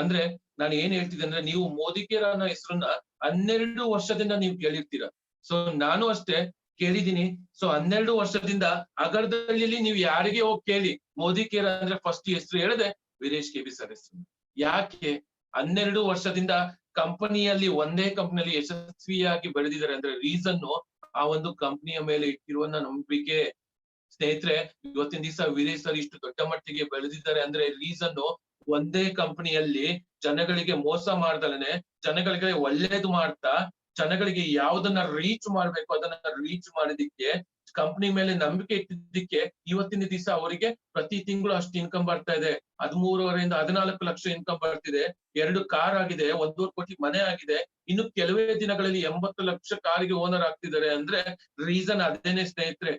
ಅಂದ್ರೆ ನಾನು ಏನ್ ಹೇಳ್ತಿದ್ದೆ ಅಂದ್ರೆ, ನೀವು ಮೋದಿ ಕೇರ್ ಅನ್ನೋ ಹೆಸರನ್ನ 12 ವರ್ಷದಿಂದ ನೀವು ಕೇಳಿರ್ತೀರ. ಸೊ ನಾನು ಅಷ್ಟೇ ಕೇಳಿದೀನಿ. ಸೊ 12 ವರ್ಷದಿಂದ ಅಗರದಳ್ಳಿಲಿ ನೀವು ಯಾರಿಗೆ ಹೋಗಿ ಕೇಳಿ, ಮೋದಿ ಕೇರ್ ಅಂದ್ರೆ ಫಸ್ಟ್ ಹೆಸರು ಹೇಳಿದೆ ವೀರೇಶ್ KB ಸರ್ ಹೆಸರು. ಯಾಕೆ? 12 ವರ್ಷದಿಂದ ಕಂಪನಿಯಲ್ಲಿ, ಒಂದೇ ಕಂಪನಿಯಲ್ಲಿ ಯಶಸ್ವಿಯಾಗಿ ಬೆಳೆದಿದ್ದಾರೆ ಅಂದ್ರೆ ರೀಸನ್ ಆ ಒಂದು ಕಂಪನಿಯ ಮೇಲೆ ಇಟ್ಟಿರುವ ನಂಬಿಕೆ ಸ್ನೇಹಿತರೆ. ಇವತ್ತಿನ ದಿವಸ ವೀರೇಶ್ ಸರ್ ಇಷ್ಟು ದೊಡ್ಡ ಮಟ್ಟಿಗೆ ಬೆಳೆದಿದ್ದಾರೆ ಅಂದ್ರೆ ರೀಸನ್ ಒಂದೇ ಕಂಪನಿಯಲ್ಲಿ ಜನಗಳಿಗೆ ಮೋಸ ಮಾಡ್ದಲನೆ, ಜನಗಳಿಗೆ ಒಳ್ಳೇದು ಮಾಡ್ತಾ, ಜನಗಳಿಗೆ ಯಾವ್ದನ್ನ ರೀಚ್ ಮಾಡ್ಬೇಕು ಅದನ್ನ ರೀಚ್ ಮಾಡಿದಿಕ್ಕೆ, ಕಂಪನಿ ಮೇಲೆ ನಂಬಿಕೆ ಇಟ್ಟಿದ್ದಕ್ಕೆ ಇವತ್ತಿನ ದಿವಸ ಅವರಿಗೆ ಪ್ರತಿ ತಿಂಗಳು ಅಷ್ಟು ಇನ್ಕಮ್ ಬರ್ತಾ ಇದೆ. 13.5 14 ಲಕ್ಷ ಇನ್ಕಮ್ ಬರ್ತಿದೆ. 2 ಕಾರ್ ಆಗಿದೆ, 1.5 ಕೋಟಿ ಮನೆ ಆಗಿದೆ. ಇನ್ನು ಕೆಲವೇ ದಿನಗಳಲ್ಲಿ 80 ಲಕ್ಷ ಕಾರಿಗೆ ಓನರ್ ಆಗ್ತಿದ್ದಾರೆ ಅಂದ್ರೆ ರೀಸನ್ ಅದೇನೆ ಸ್ನೇಹಿತರೆ.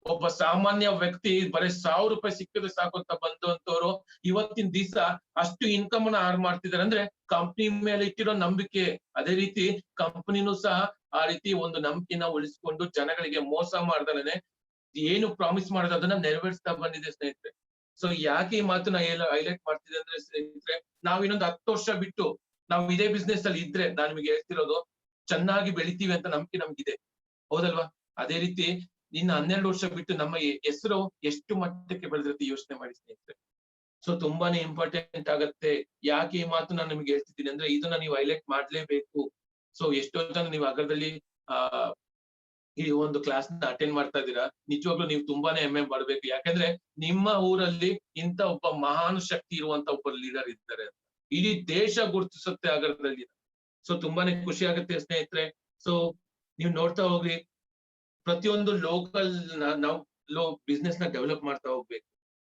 ಒಬ್ಬ ಸಾಮಾನ್ಯ ವ್ಯಕ್ತಿ ಬರೀ 1000 ರೂಪಾಯಿ ಸಿಕ್ಕಿದ್ರೆ ಸಾಕು ಅಂತ ಬಂದಂತವ್ರು ಇವತ್ತಿನ ದಿವಸ ಅಷ್ಟು ಇನ್ಕಮ್ ಅನ್ನ ಆರ್ನ್ ಮಾಡ್ತಿದ್ದಾರೆ ಅಂದ್ರೆ ಕಂಪನಿ ಮೇಲೆ ಇಟ್ಟಿರೋ ನಂಬಿಕೆ. ಅದೇ ರೀತಿ ಕಂಪನಿನೂ ಸಹ ಆ ರೀತಿ ಒಂದು ನಂಬಿಕೆನ ಉಳಿಸಿಕೊಂಡು ಜನಗಳಿಗೆ ಮೋಸ ಮಾಡ್ದಲನೆ ಏನು ಪ್ರಾಮಿಸ್ ಮಾಡೋದು ಅದನ್ನ ನೆರವೇರಿಸ್ತಾ ಬಂದಿದೆ ಸ್ನೇಹಿತರೆ. ಸೊ ಯಾಕೆ ಈ ಮಾತನ್ನ ಹೈಲೈಟ್ ಮಾಡ್ತಿದೆ ಅಂದ್ರೆ ಸ್ನೇಹಿತರೆ, ನಾವ್ ಇನ್ನೊಂದು 10 ವರ್ಷ ಬಿಟ್ಟು ನಾವು ಇದೇ ಬಿಸ್ನೆಸ್ ಅಲ್ಲಿ ಇದ್ರೆ, ನಾನ್ ನಿಮಗೆ ಹೇಳ್ತಿರೋದು, ಚೆನ್ನಾಗಿ ಬೆಳಿತೀವಿ ಅಂತ ನಂಬಿಕೆ ನಮ್ಗಿದೆ, ಹೌದಲ್ವಾ? ಅದೇ ರೀತಿ ಇನ್ನು 12 ವರ್ಷ ಬಿಟ್ಟು ನಮ್ಮ ಹೆಸರು ಎಷ್ಟು ಮಟ್ಟಕ್ಕೆ ಬೆಳೆದಿರುತ್ತೆ ಯೋಚನೆ ಮಾಡಿ ಸ್ನೇಹಿತರೆ. ಸೊ ತುಂಬಾನೇ ಇಂಪಾರ್ಟೆಂಟ್ ಆಗತ್ತೆ. ಯಾಕೆ ಈ ಮಾತು ನಾನು ನಿಮ್ಗೆ ಹೇಳ್ತಿದ್ದೀನಿ ಅಂದ್ರೆ, ಇದನ್ನ ನೀವು ಹೈಲೈಟ್ ಮಾಡ್ಲೇಬೇಕು. ಸೊ ಎಷ್ಟೋ ಜನ ನೀವು ಅಗ್ರದಲ್ಲಿ ಆ ಈ ಒಂದು ಕ್ಲಾಸ್ ನ ಅಟೆಂಡ್ ಮಾಡ್ತಾ ಇದ್ದೀರಾ, ನಿಜವಾಗ್ಲೂ ನೀವು ತುಂಬಾನೇ ಹೆಮ್ಮೆ ಪಡ್ಬೇಕು. ಯಾಕಂದ್ರೆ ನಿಮ್ಮ ಊರಲ್ಲಿ ಇಂತ ಒಬ್ಬ ಮಹಾನ್ ಶಕ್ತಿ ಇರುವಂತ ಒಬ್ಬ ಲೀಡರ್ ಇದ್ದಾರೆ, ಇಡೀ ದೇಶ ಗುರುತಿಸುತ್ತೆ ಅಗ್ರದಲ್ಲಿ. ಸೊ ತುಂಬಾನೇ ಖುಷಿ ಆಗುತ್ತೆ ಸ್ನೇಹಿತರೆ. ಸೊ ನೀವು ನೋಡ್ತಾ ಹೋಗ್ರಿ, ಪ್ರತಿಯೊಂದು ಲೋಕಲ್ ನಾವು ಬಿಸ್ನೆಸ್ ನ ಡೆವಲಪ್ ಮಾಡ್ತಾ ಹೋಗ್ಬೇಕು.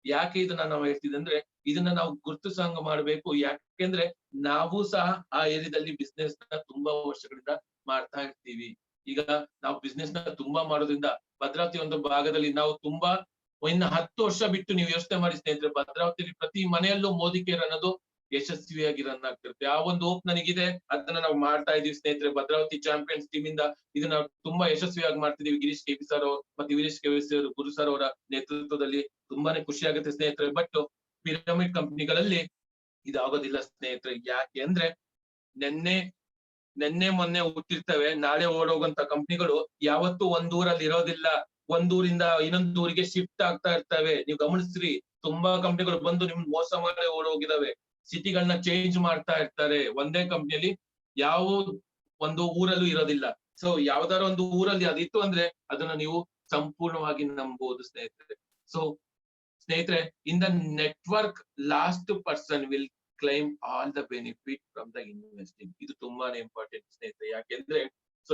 ಯಾಕೆ ಇದನ್ನ ನಾವು ಹೇಳ್ತಿದ್ವಿ ಅಂದ್ರೆ, ಇದನ್ನ ನಾವು ಗುರುತಿಸಂಗ ಮಾಡ್ಬೇಕು. ಯಾಕೆಂದ್ರೆ ನಾವು ಸಹ ಆ ಏರಿಯಾದಲ್ಲಿ ಬಿಸ್ನೆಸ್ ನ ತುಂಬಾ ವರ್ಷಗಳಿಂದ ಮಾಡ್ತಾ ಇರ್ತೀವಿ. ಈಗ ನಾವು ಬಿಸ್ನೆಸ್ ನ ತುಂಬಾ ಮಾಡೋದ್ರಿಂದ ಭದ್ರಾವತಿ ಒಂದು ಭಾಗದಲ್ಲಿ ನಾವು ತುಂಬಾ ಇನ್ನು 10 ವರ್ಷ ಬಿಟ್ಟು ನೀವು ಯೋಚನೆ ಮಾಡಿ ಸ್ನೇಹಿತರೆ, ಭದ್ರಾವತಿಯಲ್ಲಿ ಪ್ರತಿ ಮನೆಯಲ್ಲೂ ಮೋದಿ ಕೇರ್ ಅನ್ನೋದು ಯಶಸ್ವಿಯಾಗಿ ರನ್ ಆಗ್ತಿರುತ್ತೆ. ಆ ಒಂದು ಹೋಪ್ ನನಗಿದೆ, ಅದನ್ನ ನಾವು ಮಾಡ್ತಾ ಇದೀವಿ ಸ್ನೇಹಿತರೆ. ಭದ್ರಾವತಿ ಚಾಂಪಿಯನ್ಸ್ ಟೀಮ್ ಇಂದ ಇದನ್ನ ತುಂಬಾ ಯಶಸ್ವಿಯಾಗಿ ಮಾಡ್ತಿದೀವಿ. ಗಿರೀಶ್ ಕೆಪಿ ಸರ್ ಮತ್ತೆ ವೀರೇಶ್ ಕೆಪಿ ಸರ್, ಗುರು ಸರ್ ಅವರ ನೇತೃತ್ವದಲ್ಲಿ ತುಂಬಾನೇ ಖುಷಿ ಆಗುತ್ತೆ ಸ್ನೇಹಿತರೆ. ಬಟ್ ಪಿರಮಿಡ್ ಕಂಪನಿಗಳಲ್ಲಿ ಇದಾಗೋದಿಲ್ಲ ಸ್ನೇಹಿತರೆ. ಯಾಕೆ ಅಂದ್ರೆ ನೆನ್ನೆ ಮೊನ್ನೆ ಹುಟ್ಟಿರ್ತವೆ, ನಾಳೆ ಓಡೋಗಂತ ಕಂಪನಿಗಳು ಯಾವತ್ತೂ ಒಂದೂರಲ್ಲಿ ಇರೋದಿಲ್ಲ. ಒಂದೂರಿಂದ ಇನ್ನೊಂದು ಊರಿಗೆ ಶಿಫ್ಟ್ ಆಗ್ತಾ ಇರ್ತವೆ. ನೀವು ಗಮನಿಸ್ರಿ, ತುಂಬಾ ಕಂಪನಿಗಳು ಬಂದು ನಿಮ್ಗೆ ಮೋಸ ಮಾಡಿ ಓಡೋಗಿದಾವೆ. ಸಿಟಿಗಳನ್ನ ಚೇಂಜ್ ಮಾಡ್ತಾ ಇರ್ತಾರೆ. ಒಂದೇ ಕಂಪ್ನಿಯಲ್ಲಿ ಯಾವ ಒಂದು ಊರಲ್ಲೂ ಇರೋದಿಲ್ಲ. ಸೊ ಯಾವ್ದಾರ ಒಂದು ಊರಲ್ಲಿ ಅದಿತ್ತು ಅಂದ್ರೆ ಅದನ್ನ ನೀವು ಸಂಪೂರ್ಣವಾಗಿ ನಂಬಬಹುದು ಸ್ನೇಹಿತರೆ. ಸೊ ಸ್ನೇಹಿತರೆ, in the network last person will claim all the benefit from the investing. ಇದು ತುಂಬಾನೇ ಇಂಪಾರ್ಟೆಂಟ್ ಸ್ನೇಹಿತರೆ. ಯಾಕೆಂದ್ರೆ ಸೊ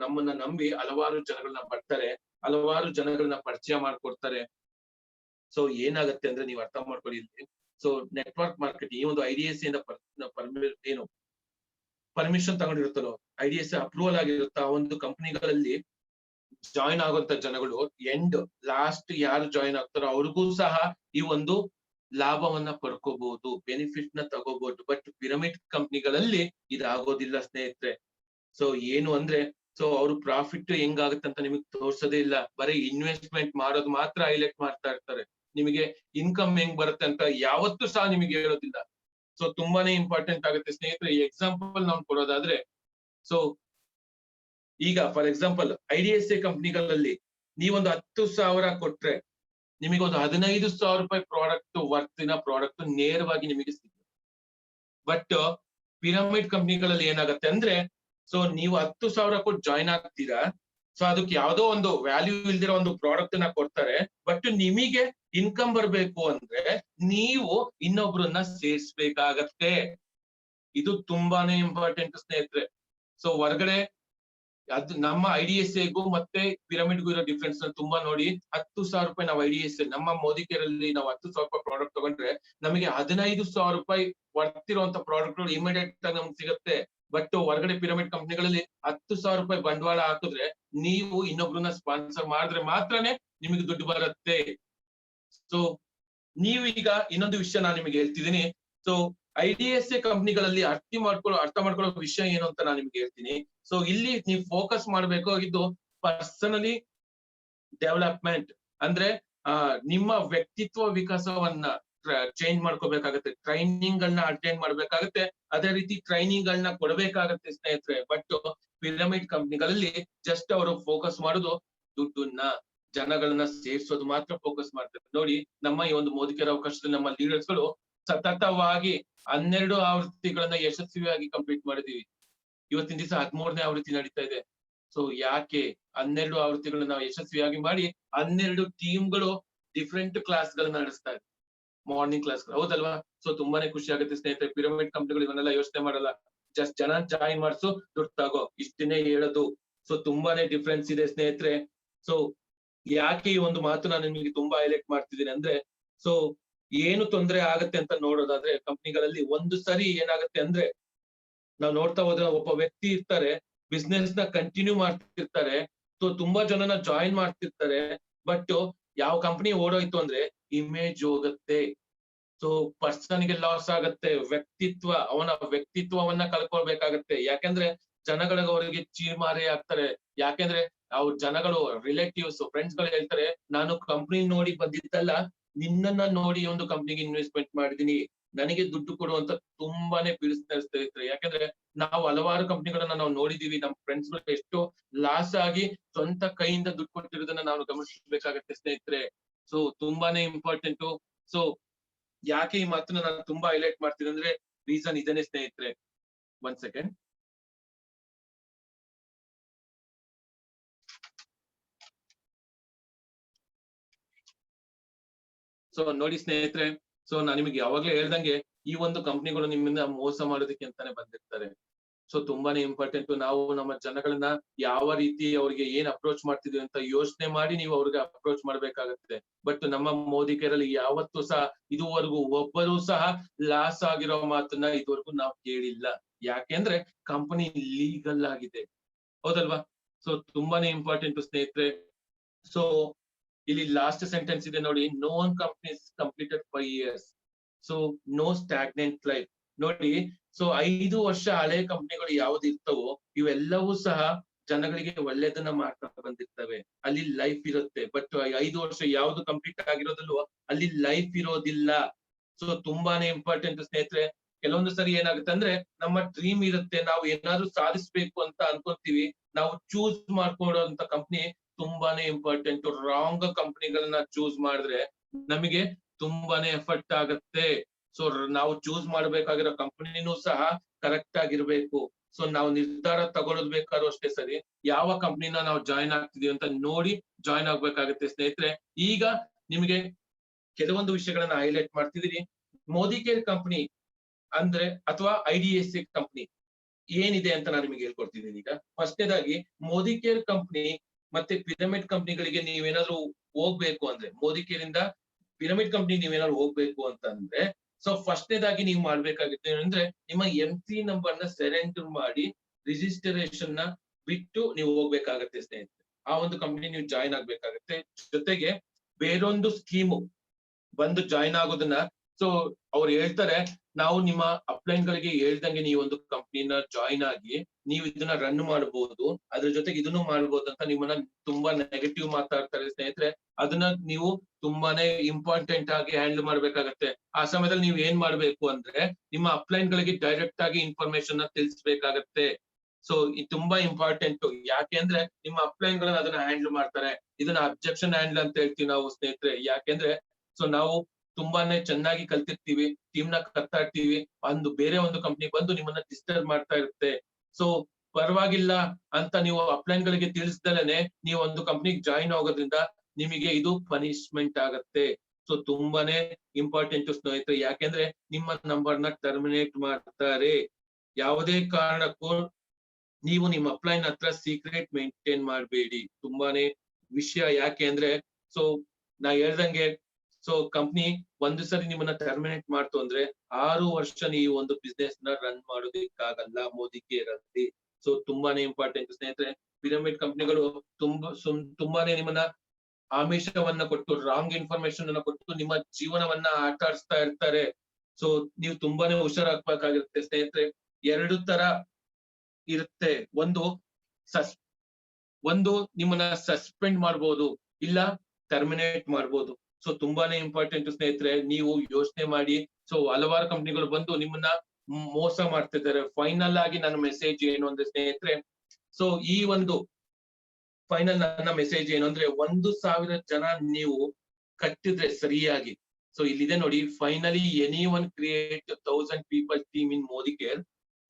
ನಮ್ಮನ್ನ ನಂಬಿ ಹಲವಾರು ಜನಗಳನ್ನ ಬರ್ತಾರೆ, ಹಲವಾರು ಜನಗಳನ್ನ ಪರಿಚಯ ಮಾಡ್ಕೊಡ್ತಾರೆ. ಸೊ ಏನಾಗುತ್ತೆ ಅಂದ್ರೆ, ನೀವು ಅರ್ಥ ಮಾಡ್ಕೊಳ್ಳಿ. ಸೊ ನೆಟ್ವರ್ಕ್ ಮಾರ್ಕೆಟಿಂಗ್ ಈ ಒಂದು IDSA ಇಂದ ಏನು ಪರ್ಮಿಷನ್ ತಗೊಂಡಿರುತ್ತಲ್ಲೋ, IDSA ಅಪ್ರೂವಲ್ ಆಗಿರುತ್ತ ಆ ಒಂದು ಕಂಪನಿಗಳಲ್ಲಿ ಜಾಯಿನ್ ಆಗುವಂತ ಜನಗಳು ಲಾಸ್ಟ್ ಯಾರು ಜಾಯಿನ್ ಆಗ್ತಾರೋ ಅವ್ರಿಗೂ ಸಹ ಈ ಒಂದು ಲಾಭವನ್ನ ಪಡ್ಕೋಬಹುದು, ಬೆನಿಫಿಟ್ ನ ತಗೋಬಹುದು. ಬಟ್ ಪಿರಮಿಡ್ ಕಂಪನಿಗಳಲ್ಲಿ ಇದಾಗೋದಿಲ್ಲ ಸ್ನೇಹಿತರೆ. ಸೊ ಏನು ಅಂದ್ರೆ, ಸೊ ಅವ್ರು ಪ್ರಾಫಿಟ್ ಹೆಂಗಾಗುತ್ತೆ ಅಂತ ನಿಮಗೆ ತೋರ್ಸೋದೇ ಇಲ್ಲ. ಬರೀ ಇನ್ವೆಸ್ಟ್ಮೆಂಟ್ ಮಾಡೋದು ಮಾತ್ರ ಹೈಲೈಟ್ ಮಾಡ್ತಾ ಇರ್ತಾರೆ. ನಿಮಗೆ ಇನ್ಕಮ್ ಹೆಂಗ್ ಬರುತ್ತೆ ಅಂತ ಯಾವತ್ತೂ ಸಹ ನಿಮಗೆ ಹೇಳೋದಿಲ್ಲ. ಸೊ ತುಂಬಾನೇ ಇಂಪಾರ್ಟೆಂಟ್ ಆಗುತ್ತೆ ಸ್ನೇಹಿತರೆ. ಎಕ್ಸಾಂಪಲ್ ನಾವು ಕೊಡೋದಾದ್ರೆ, ಸೊ ಈಗ ಫಾರ್ ಎಕ್ಸಾಂಪಲ್ IDSA ಕಂಪನಿಗಳಲ್ಲಿ ನೀವೊಂದು 10,000 ಕೊಟ್ರೆ ನಿಮಗೆ ಒಂದು 15,000 ರೂಪಾಯಿ ಪ್ರಾಡಕ್ಟ್ ನೇರವಾಗಿ ನಿಮಗೆ ಸಿಗುತ್ತೆ. ಬಟ್ ಪಿರಮಿಡ್ ಕಂಪನಿಗಳಲ್ಲಿ ಏನಾಗುತ್ತೆ ಅಂದ್ರೆ, ಸೊ ನೀವು 10,000 ಕೊಟ್ಟು ಜಾಯಿನ್ ಆಗ್ತೀರಾ. ಸೊ ಅದಕ್ಕೆ ಯಾವ್ದೋ ಒಂದು ವ್ಯಾಲ್ಯೂ ಇಲ್ದಿರೋ ಒಂದು ಪ್ರಾಡಕ್ಟ್ ನ ಕೊಡ್ತಾರೆ. ಬಟ್ ನಿಮಗೆ ಇನ್ಕಮ್ ಬರ್ಬೇಕು ಅಂದ್ರೆ ನೀವು ಇನ್ನೊಬ್ರನ್ನ ಸೇರ್ಸ್ಬೇಕಾಗತ್ತೆ. ಇದು ತುಂಬಾನೇ ಇಂಪಾರ್ಟೆಂಟ್ ಸ್ನೇಹಿತರೆ. ಸೊ ಹೊರಗಡೆ ಅದು ನಮ್ಮ IDSAಗೂ ಮತ್ತೆ ಪಿರಮಿಡ್ಗೂ ಇರೋ ಡಿಫ್ರೆನ್ಸ್ ತುಂಬಾ ನೋಡಿ. 10,000 ರೂಪಾಯಿ ನಾವು IDSA ನಮ್ಮ ಮೋದಿ ಕೇರ್ ಅಲ್ಲಿ ನಾವು 10,000 ರೂಪಾಯಿ ಪ್ರಾಡಕ್ಟ್ ತಗೊಂಡ್ರೆ ನಮಗೆ 15,000 ರೂಪಾಯಿ ವರ್ತಿರುವಂತ ಪ್ರಾಡಕ್ಟ್ ಇಮಿಡಿಯೇಟ್ ಆಗಿ ನಮ್ಗೆ ಸಿಗುತ್ತೆ. ಬಟ್ ಹೊರಗಡೆ ಪಿರಮಿಡ್ ಕಂಪನಿಗಳಲ್ಲಿ 10,000 ರೂಪಾಯಿ ಬಂಡವಾಳ ಹಾಕಿದ್ರೆ ನೀವು ಇನ್ನೊಬ್ರನ್ನ ಸ್ಪಾನ್ಸರ್ ಮಾಡಿದ್ರೆ ಮಾತ್ರನೇ ನಿಮಗೆ ದುಡ್ಡು ಬರುತ್ತೆ. ಸೊ ನೀವು ಈಗ ಇನ್ನೊಂದು ವಿಷಯ ನಾನು ನಿಮಗೆ ಹೇಳ್ತಿದ್ದೀನಿ. ಸೊ IDSA ಕಂಪನಿಗಳಲ್ಲಿ ಅರ್ಥ ಮಾಡ್ಕೊಳ್ಳೋ ವಿಷಯ ಏನು ಅಂತ ನಾನು ನಿಮ್ಗೆ ಹೇಳ್ತೀನಿ. ಸೊ ಇಲ್ಲಿ ನೀವು ಫೋಕಸ್ ಮಾಡ್ಬೇಕಾಗಿದ್ದು ಪರ್ಸನಲಿ ಡೆವಲಪ್ಮೆಂಟ್ ಅಂದ್ರೆ ನಿಮ್ಮ ವ್ಯಕ್ತಿತ್ವ ವಿಕಾಸವನ್ನ ಚೇಂಜ್ ಮಾಡ್ಕೋಬೇಕಾಗತ್ತೆ. ಟ್ರೈನಿಂಗ್ ಗಳನ್ನ ಅಟೆಂಡ್ ಮಾಡ್ಬೇಕಾಗತ್ತೆ. ಅದೇ ರೀತಿ ಟ್ರೈನಿಂಗ್ ಗಳನ್ನ ಕೊಡ್ಬೇಕಾಗತ್ತೆ ಸ್ನೇಹಿತರೆ. ಬಟ್ ಪಿರಮಿಡ್ ಕಂಪನಿಗಳಲ್ಲಿ ಜಸ್ಟ್ ಅವರು ಫೋಕಸ್ ಮಾಡೋದು ದುಡ್ಡನ್ನ, ಜನಗಳನ್ನ ಸೇರ್ಸೋದು ಮಾತ್ರ ಫೋಕಸ್ ಮಾಡ್ತಾರೆ. ನೋಡಿ, ನಮ್ಮ ಈ ಒಂದು ಮೋದಿ ಕೇರ್ ಅವಕಾಶದಲ್ಲಿ ನಮ್ಮ ಲೀಡರ್ಸ್ ಗಳು ಸತತವಾಗಿ 12 ಆವೃತ್ತಿಗಳನ್ನ ಯಶಸ್ವಿಯಾಗಿ ಕಂಪ್ಲೀಟ್ ಮಾಡಿದೀವಿ. ಇವತ್ತಿನ ದಿವಸ 13ನೇ ಆವೃತ್ತಿ ನಡೀತಾ ಇದೆ. ಸೊ ಯಾಕೆ 12 ಆವೃತ್ತಿಗಳನ್ನ ನಾವು ಯಶಸ್ವಿಯಾಗಿ ಮಾಡಿ 12 ಟೀಮ್ಗಳು ಡಿಫ್ರೆಂಟ್ ಕ್ಲಾಸ್ ಗಳನ್ನ ನಡೆಸ್ತಾ ಇದೆ, ಮಾರ್ನಿಂಗ್ ಕ್ಲಾಸ್, ಹೌದಲ್ವಾ? ಸೊ ತುಂಬಾನೇ ಖುಷಿ ಆಗುತ್ತೆ ಸ್ನೇಹಿತರೆ. ಪಿರಮಿಡ್ ಕಂಪನಿಗಳು ಇವನ್ನೆಲ್ಲ ಯೋಚನೆ ಮಾಡಲ್ಲ. ಜಸ್ಟ್ ಜನ ಜಾಯಿನ್ ಮಾಡ್ಸು, ದುಡ್ಡು ತಗೋ, ಇಷ್ಟನ್ನೇ ಹೇಳೋದು. ಸೊ ತುಂಬಾನೇ ಡಿಫ್ರೆನ್ಸ್ ಇದೆ ಸ್ನೇಹಿತರೆ. ಸೊ ಯಾಕೆ ಈ ಒಂದು ಮಾತು ನಾನು ನಿಮಗೆ ತುಂಬಾ ಹೈಲೈಟ್ ಮಾಡ್ತಿದ್ದೀನಿ ಅಂದ್ರೆ, ಸೊ ಏನು ತೊಂದರೆ ಆಗತ್ತೆ ಅಂತ ನೋಡೋದಾದ್ರೆ, ಕಂಪನಿಗಳಲ್ಲಿ ಒಂದು ಸರಿ ಏನಾಗುತ್ತೆ ಅಂದ್ರೆ, ನಾವು ನೋಡ್ತಾ ಹೋದ್ರೆ ಒಬ್ಬ ವ್ಯಕ್ತಿ ಇರ್ತಾರೆ, ಬಿಸ್ನೆಸ್ ನ ಕಂಟಿನ್ಯೂ ಮಾಡ್ತಿರ್ತಾರೆ. ಸೊ ತುಂಬಾ ಜನನ ಜಾಯಿನ್ ಮಾಡ್ತಿರ್ತಾರೆ. ಬಟ್ ಯಾವ ಕಂಪನಿ ಓಡೋಯ್ತು ಅಂದ್ರೆ ಇಮೇಜ್ ಹೋಗುತ್ತೆ. ಸೊ ಪರ್ಸನ್ ಗೆ ಲಾಸ್ ಆಗತ್ತೆ. ಅವನ ವ್ಯಕ್ತಿತ್ವವನ್ನ ಕಳ್ಕೊಳ್ಬೇಕಾಗತ್ತೆ. ಯಾಕೆಂದ್ರೆ ಜನಗಳಿಗೆ ಅವರಿಗೆ ಚೀಮಾರಿ ಆಗ್ತಾರೆ. ಯಾಕೆಂದ್ರೆ ಅವ್ರ ಜನಗಳು ರಿಲೇಟಿವ್ಸ್ ಫ್ರೆಂಡ್ಸ್ ಗಳು ಹೇಳ್ತಾರೆ, ನಾನು ಕಂಪನಿ ನೋಡಿ ಬಂದಿದ್ದಲ್ಲ, ನಿನ್ನನ್ನ ನೋಡಿ ಈ ಒಂದು ಕಂಪ್ನಿಗೆ ಇನ್ವೆಸ್ಟ್ಮೆಂಟ್ ಮಾಡಿದೀನಿ, ನನಗೆ ದುಡ್ಡು ಕೊಡುವಂತ ತುಂಬಾನೇ ಬೀಳಿಸ್ತಾ ಸ್ನೇಹಿತರೆ. ಯಾಕಂದ್ರೆ ನಾವು ಹಲವಾರು ಕಂಪ್ನಿಗಳನ್ನ ನಾವು ನೋಡಿದೀವಿ, ನಮ್ಮ ಫ್ರೆಂಡ್ಸ್ ಎಷ್ಟೋ ಲಾಸ್ ಆಗಿ ಸ್ವಂತ ಕೈಯಿಂದ ದುಡ್ಡು ಕೊಟ್ಟಿರೋದನ್ನ ನಾವು ಗಮನಿಸಬೇಕಾಗತ್ತೆ ಸ್ನೇಹಿತರೆ. ಸೊ ತುಂಬಾನೇ ಇಂಪಾರ್ಟೆಂಟ್. ಸೊ ಯಾಕೆ ಈ ಮಾತನ್ನ ನಾನು ತುಂಬಾ ಹೈಲೈಟ್ ಮಾಡ್ತೀನಿ ಅಂದ್ರೆ ರೀಸನ್ ಇದನ್ನೇ ಸ್ನೇಹಿತರೆ. 1 ಸೆಕೆಂಡ್. ಸೊ ನೋಡಿ ಸ್ನೇಹಿತರೆ, ಸೊ ನಾನು ನಿಮಗೆ ಯಾವಾಗ್ಲೇ ಹೇಳ್ದಂಗೆ ಈ ಒಂದು ಕಂಪ್ನಿಗಳು ನಿಮ್ಮಿಂದ ಮೋಸ ಮಾಡೋದಕ್ಕೆ ಅಂತಾನೆ ಬಂದಿರ್ತಾರೆ. ಸೊ ತುಂಬಾನೇ ಇಂಪಾರ್ಟೆಂಟ್. ನಾವು ನಮ್ಮ ಜನಗಳನ್ನ ಯಾವ ರೀತಿ ಅವ್ರಿಗೆ ಏನ್ ಅಪ್ರೋಚ್ ಮಾಡ್ತಿದ್ವಿ ಅಂತ ಯೋಚನೆ ಮಾಡಿ ನೀವು ಅವ್ರಿಗೆ ಅಪ್ರೋಚ್ ಮಾಡ್ಬೇಕಾಗತ್ತೆ. ಬಟ್ ನಮ್ಮ ಮೋದಿ ಕೇರಲ್ಲಿ ಯಾವತ್ತೂ ಸಹ ಇದುವರೆಗೂ ಒಬ್ಬರು ಸಹ ಲಾಸ್ ಆಗಿರೋ ಮಾತನ್ನ ಇದುವರೆಗೂ ನಾವು ಕೇಳಿಲ್ಲ. ಯಾಕೆಂದ್ರೆ ಕಂಪನಿ ಲೀಗಲ್ ಆಗಿದೆ, ಹೌದಲ್ವಾ? ಸೊ ತುಂಬಾನೇ ಇಂಪಾರ್ಟೆಂಟ್ ಸ್ನೇಹಿತರೆ. ಸೊ ಇಲ್ಲಿ ಲಾಸ್ಟ್ ಸೆಂಟೆನ್ಸ್ ಇದೆ ನೋಡಿ, no one companies completed 5 years, so no stagnant life. ನೋಡಿ, ಸೊ 5 ವರ್ಷ ಹಳೆ ಕಂಪನಿಗಳು ಯಾವ್ದು ಇರ್ತವೋ ಇವೆಲ್ಲವೂ ಸಹ ಜನಗಳಿಗೆ ಒಳ್ಳೇದನ್ನ ಮಾಡ್ತಾ ಬಂದಿರ್ತವೆ, ಅಲ್ಲಿ ಲೈಫ್ ಇರುತ್ತೆ. ಬಟ್ 5 ವರ್ಷ ಯಾವ್ದು ಕಂಪ್ಲೀಟ್ ಆಗಿರೋದಲ್ವೋ ಅಲ್ಲಿ ಲೈಫ್ ಇರೋದಿಲ್ಲ. ಸೊ ತುಂಬಾನೇ ಇಂಪಾರ್ಟೆಂಟ್ ಸ್ನೇಹಿತರೆ. ಕೆಲವೊಂದು ಸರಿ ಏನಾಗುತ್ತೆ ಅಂದ್ರೆ ನಮ್ಮ ಡ್ರೀಮ್ ಇರುತ್ತೆ, ನಾವು ಏನಾದ್ರು ಸಾಧಿಸ್ಬೇಕು ಅಂತ ಅನ್ಕೊಂತೀವಿ, ನಾವು ಚೂಸ್ ಮಾಡ್ಕೊಡೋಂತ ಕಂಪ್ನಿ ತುಂಬಾನೇ ಇಂಪಾರ್ಟೆಂಟ್. ರಾಂಗ್ ಕಂಪ್ನಿಗಳನ್ನ ಚೂಸ್ ಮಾಡಿದ್ರೆ ನಮಗೆ ತುಂಬಾನೇ ಎಫೆಕ್ಟ್ ಆಗತ್ತೆ. ಸೊ ನಾವು ಚೂಸ್ ಮಾಡ್ಬೇಕಾಗಿರೋ ಕಂಪನಿನೂ ಸಹ ಕರೆಕ್ಟ್ ಆಗಿರ್ಬೇಕು. ಸೊ ನಾವು ನಿರ್ಧಾರ ತಗೊಳ್ಳೋದ್ ಬೇಕಾದ್ರೂ ಅಷ್ಟೇ ಸರಿ, ಯಾವ ಕಂಪ್ನಿನ ನಾವು ಜಾಯಿನ್ ಆಗ್ತಿದೀವಿ ಅಂತ ನೋಡಿ ಜಾಯಿನ್ ಆಗ್ಬೇಕಾಗತ್ತೆ ಸ್ನೇಹಿತರೆ. ಈಗ ನಿಮಗೆ ಕೆಲವೊಂದು ವಿಷಯಗಳನ್ನ ಹೈಲೈಟ್ ಮಾಡ್ತಿದೀನಿ. ಮೋದಿ ಕೇರ್ ಕಂಪನಿ ಅಂದ್ರೆ ಅಥವಾ IDSA ಕಂಪನಿ ಏನಿದೆ ಅಂತ ನಾನು ನಿಮಗೆ ಹೇಳ್ಕೊಡ್ತಿದ್ದೀನಿ. ಈಗ ಫಸ್ಟ್ನೇದಾಗಿ ಮೋದಿ ಕೇರ್ ಕಂಪನಿ ಮತ್ತೆ ಪಿರಮಿಡ್ ಕಂಪನಿಗಳಿಗೆ ನೀವೇನಾದ್ರೂ ಹೋಗ್ಬೇಕು ಅಂದ್ರೆ, ಮೋದಿ ಕೇರ್ ಇಂದ ಪಿರಮಿಡ್ ಕಂಪನಿ ನೀವೇನಾದ್ರು ಹೋಗ್ಬೇಕು ಅಂತ ಅಂದ್ರೆ, ಸೊ ಫಸ್ಟ್ನೇದಾಗಿ ನೀವು ಮಾಡ್ಬೇಕಾಗುತ್ತೆ ಅಂದ್ರೆ ನಿಮ್ಮ MC ನಂಬರ್ ನ ಸರೆಂಡರ್ ಮಾಡಿ ರಿಜಿಸ್ಟ್ರೇಷನ್ ನ ಬಿಟ್ಟು ನೀವು ಹೋಗ್ಬೇಕಾಗತ್ತೆ ಸ್ನೇಹಿತರೆ. ಆ ಒಂದು ಕಂಪನಿ ನೀವು ಜಾಯಿನ್ ಆಗ್ಬೇಕಾಗತ್ತೆ. ಜೊತೆಗೆ ಬೇರೊಂದು ಸ್ಕೀಮು ಬಂದು ಜಾಯಿನ್ ಆಗೋದನ್ನ, ಸೊ ಅವ್ರು ಹೇಳ್ತಾರೆ ನಾವು ನಿಮ್ಮ ಅಪ್ಲೈನ್ ಗಳಿಗೆ ಹೇಳ್ದಂಗೆ ನೀವು ಒಂದು ಕಂಪ್ನಿನ ಜಾಯಿನ್ ಆಗಿ ನೀವು ಇದನ್ನ ರನ್ ಮಾಡಬಹುದು, ಅದ್ರ ಜೊತೆಗೆ ಇದನ್ನು ಮಾಡಬಹುದು ಅಂತ ನಿಮ್ಮನ್ನ ತುಂಬಾ ನೆಗೆಟಿವ್ ಮಾತಾಡ್ತಾರೆ ಸ್ನೇಹಿತರೆ. ಅದನ್ನ ನೀವು ತುಂಬಾನೇ ಇಂಪಾರ್ಟೆಂಟ್ ಆಗಿ ಹ್ಯಾಂಡಲ್ ಮಾಡ್ಬೇಕಾಗತ್ತೆ. ಆ ಸಮಯದಲ್ಲಿ ನೀವು ಏನ್ ಮಾಡ್ಬೇಕು ಅಂದ್ರೆ ನಿಮ್ಮ ಅಪ್ಲೈನ್ ಗಳಿಗೆ ಡೈರೆಕ್ಟ್ ಆಗಿ ಇನ್ಫಾರ್ಮೇಶನ್ ನ ತಿಳಿಸ್ಬೇಕಾಗತ್ತೆ. ಸೊ ಇದು ತುಂಬಾ ಇಂಪಾರ್ಟೆಂಟ್. ಯಾಕೆ ಅಂದ್ರೆ ನಿಮ್ಮ ಅಪ್ಲೈನ್ ಗಳನ್ನ ಅದನ್ನ ಹ್ಯಾಂಡಲ್ ಮಾಡ್ತಾರೆ. ಇದನ್ನ ಅಬ್ಜೆಕ್ಷನ್ ಹ್ಯಾಂಡಲ್ ಅಂತ ಹೇಳ್ತೀವಿ ನಾವು ಸ್ನೇಹಿತರೆ. ಯಾಕೆಂದ್ರೆ ಸೊ ನಾವು ತುಂಬಾನೇ ಚೆನ್ನಾಗಿ ಕಲ್ತಿರ್ತೀವಿ, ಟೀಮ್ ನ ಕರ್ತಾ ಇರ್ತೀವಿ, ಒಂದು ಬೇರೆ ಒಂದು ಕಂಪ್ನಿ ಬಂದು ನಿಮ್ಮನ್ನ ಡಿಸ್ಟರ್ಬ್ ಮಾಡ್ತಾ ಇರುತ್ತೆ. ಸೊ ಪರವಾಗಿಲ್ಲ ಅಂತ ನೀವು ಅಪ್ಲೈನ್ ಗಳಿಗೆ ತಿಳಿಸ್ದಲೇನೆ ನೀವು ಒಂದು ಕಂಪ್ನಿಗೆ ಜಾಯಿನ್ ಆಗೋದ್ರಿಂದ ನಿಮಗೆ ಇದು ಪನಿಷ್ಮೆಂಟ್ ಆಗತ್ತೆ. ಸೊ ತುಂಬಾನೇ ಇಂಪಾರ್ಟೆಂಟ್ ಸ್ನೇಹಿತರೆ. ಯಾಕೆಂದ್ರೆ ನಿಮ್ಮ ನಂಬರ್ ನ ಟರ್ಮಿನೇಟ್ ಮಾಡ್ತಾರೆ. ಯಾವುದೇ ಕಾರಣಕ್ಕೂ ನೀವು ನಿಮ್ಮ ಅಪ್ಲೈನ್ ಹತ್ರ ಸೀಕ್ರೆಟ್ ಮೇಂಟೈನ್ ಮಾಡಬೇಡಿ. ತುಂಬಾನೇ ವಿಷಯ. ಯಾಕೆ ಅಂದ್ರೆ ಸೊ ನಾ ಹೇಳ್ದಂಗೆ, ಸೊ ಕಂಪ್ನಿ ಒಂದು ಸರಿ ನಿಮ್ಮನ್ನ ಟರ್ಮಿನೇಟ್ ಮಾಡ್ತು ಅಂದ್ರೆ 6 ವರ್ಷ ನೀವು ಒಂದು ಬಿಸ್ನೆಸ್ ನ ರನ್ ಮಾಡೋದಕ್ಕಾಗಲ್ಲ ಮೋದಿ ಕೇರ್ ಅಲ್ಲಿ. ಸೊ ತುಂಬಾನೇ ಇಂಪಾರ್ಟೆಂಟ್ ಸ್ನೇಹಿತರೆ. ಪಿರಮಿಡ್ ಕಂಪ್ನಿಗಳು ತುಂಬಾನೇ ನಿಮ್ಮನ್ನ ಆಮಿಷವನ್ನ ಕೊಟ್ಟು, ರಾಂಗ್ ಇನ್ಫಾರ್ಮೇಶನ್ ಅನ್ನ ಕೊಟ್ಟು ನಿಮ್ಮ ಜೀವನವನ್ನ ಆಟ ಆಡಿಸ್ತಾ ಇರ್ತಾರೆ. ಸೊ ನೀವು ತುಂಬಾನೇ ಹುಷಾರಾಗ್ಬೇಕಾಗಿರುತ್ತೆ ಸ್ನೇಹಿತರೆ. 2 ತರ ಇರುತ್ತೆ. ಒಂದು ನಿಮ್ಮನ್ನ ಸಸ್ಪೆಂಡ್ ಮಾಡ್ಬೋದು, ಇಲ್ಲ ಟರ್ಮಿನೇಟ್ ಮಾಡ್ಬೋದು. ಸೊ ತುಂಬಾನೇ ಇಂಪಾರ್ಟೆಂಟ್ ಸ್ನೇಹಿತರೆ. ನೀವು ಯೋಚನೆ ಮಾಡಿ. ಸೊ ಹಲವಾರು ಕಂಪ್ನಿಗಳು ಬಂದು ನಿಮ್ಮನ್ನ ಮೋಸ ಮಾಡ್ತಿದ್ದಾರೆ. ಫೈನಲ್ ಆಗಿ ನನ್ನ ಮೆಸೇಜ್ ಏನು ಅಂದ್ರೆ ಸ್ನೇಹಿತರೆ, ಸೊ ಈ ಒಂದು ಫೈನಲ್ ನನ್ನ ಮೆಸೇಜ್ ಏನು ಅಂದ್ರೆ 1,000 ಜನ ನೀವು ಕಟ್ಟಿದ್ರೆ ಸರಿಯಾಗಿ, ಸೊ ಇಲ್ಲಿದೆ ನೋಡಿ, finally any one create 1,000 people team in Modi Care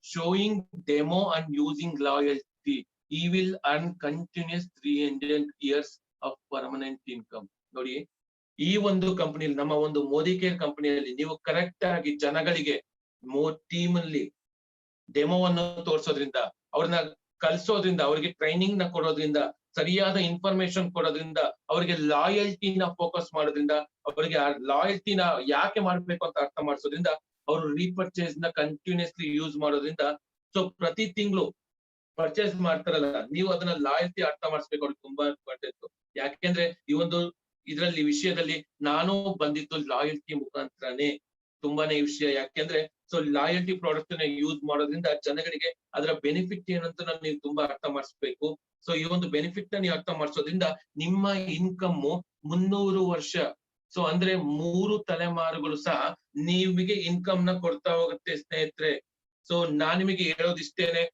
showing demo and using loyalty, he will earn continuous 300 years of permanent income. ನೋಡಿ, ಈ ಒಂದು ಕಂಪನಿಯಲ್ಲಿ, ನಮ್ಮ ಒಂದು ಮೋದಿ ಕೇರ್ ಕಂಪನಿಯಲ್ಲಿ ನೀವು ಕರೆಕ್ಟ್ ಆಗಿ ಜನಗಳಿಗೆ ಟೀಮ್ ಅಲ್ಲಿ ಡೆಮೋವನ್ನು ತೋರಿಸೋದ್ರಿಂದ, ಅವ್ರನ್ನ ಕಲ್ಸೋದ್ರಿಂದ, ಅವ್ರಿಗೆ ಟ್ರೈನಿಂಗ್ ನ ಕೊಡೋದ್ರಿಂದ, ಸರಿಯಾದ ಇನ್ಫಾರ್ಮೇಶನ್ ಕೊಡೋದ್ರಿಂದ, ಅವ್ರಿಗೆ ಲಾಯಲ್ಟಿನ ಫೋಕಸ್ ಮಾಡೋದ್ರಿಂದ, ಅವರಿಗೆ ಆ ಲಾಯಲ್ಟಿನ ಯಾಕೆ ಮಾಡ್ಬೇಕು ಅಂತ ಅರ್ಥ ಮಾಡಿಸೋದ್ರಿಂದ, ಅವರು ರೀಪರ್ಚೇಸ್ ನ ಕಂಟಿನ್ಯೂಸ್ಲಿ ಯೂಸ್ ಮಾಡೋದ್ರಿಂದ, ಸೊ ಪ್ರತಿ ತಿಂಗಳು ಪರ್ಚೇಸ್ ಮಾಡ್ತಾರಲ್ಲ, ನೀವು ಅದನ್ನ ಲಾಯಲ್ಟಿ ಅರ್ಥ ಮಾಡಿಸ್ಬೇಕು. ಅವ್ರಿಗೆ ತುಂಬಾ ಇಂಪಾರ್ಟೆಂಟ್. ಯಾಕೆಂದ್ರೆ ಈ ಒಂದು ಇದರಲ್ಲಿ ವಿಷಯದಲ್ಲಿ ನಾನು ಬಂದಿದ್ದು ಲಾಯಲ್ಟಿ ಮುಖಾಂತರನೇ. ತುಂಬಾನೇ ವಿಷಯ. ಯಾಕೆಂದ್ರೆ ಸೊ ಲಾಯಲ್ಟಿ ಪ್ರಾಡಕ್ಟ್ ನ ಯೂಸ್ ಮಾಡೋದ್ರಿಂದ ಜನಗಳಿಗೆ ಅದರ ಬೆನಿಫಿಟ್ ಏನಂತ ನೀವು ತುಂಬಾ ಅರ್ಥ ಮಾಡಿಸ್ಬೇಕು. ಸೊ ಈ ಒಂದು ಬೆನಿಫಿಟ್ ನ ನೀವು ಅರ್ಥ ಮಾಡಿಸೋದ್ರಿಂದ ನಿಮ್ಮ ಇನ್ಕಮ್ 300 ವರ್ಷ ಸೊ ಅಂದ್ರೆ 3 ತಲೆಮಾರುಗಳು ಸಹ ನಿಮಗೆ ಇನ್ಕಮ್ ನ ಕೊಡ್ತಾ ಹೋಗುತ್ತೆ ಸ್ನೇಹಿತರೆ. ಸೊ ನಾನ್ ನಿಮಗೆ ಹೇಳೋದಿಷ್ಟೇನೆ.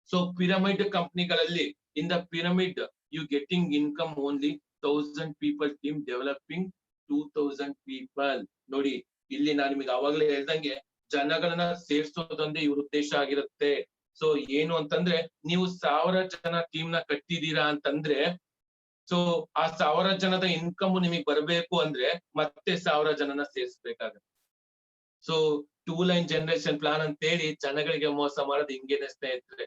ಸೊ ಪಿರಮಿಡ್ ಕಂಪನಿಗಳಲ್ಲಿ in the pyramid you getting income only 1000 people team developing 2000 people. ನೋಡಿ ಇಲ್ಲಿ ನಾನು ನಿಮಗೆ ಅವಾಗಲೇ ಹೇಳ್ದಂಗೆ ಜನಗಳನ್ನ ಸೇರ್ಸೋದೊಂದೇ ಇವ್ರ ಉದ್ದೇಶ ಆಗಿರುತ್ತೆ. ಸೊ ಏನು ಅಂತಂದ್ರೆ ನೀವು 1000 ಜನ ಟೀಮ್ ನ ಕಟ್ಟಿದೀರಾ ಅಂತಂದ್ರೆ ಸೊ ಆ 1000 ಜನದ ಇನ್ಕಮ್ ನಿಮಗೆ ಬರಬೇಕು ಅಂದ್ರೆ ಮತ್ತೆ 1000 ಜನನ ಸೇರಿಸಬೇಕಾಗುತ್ತೆ. ಸೊ 2 ಲೈನ್ ಜನರೇಷನ್ ಪ್ಲಾನ್ ಅಂತ ಹೇಳಿ ಜನಗಳಿಗೆ ಮೋಸ ಮಾಡೋದು ಹಿಂಗೇನೆ ಸ್ನೇಹಿತರೆ.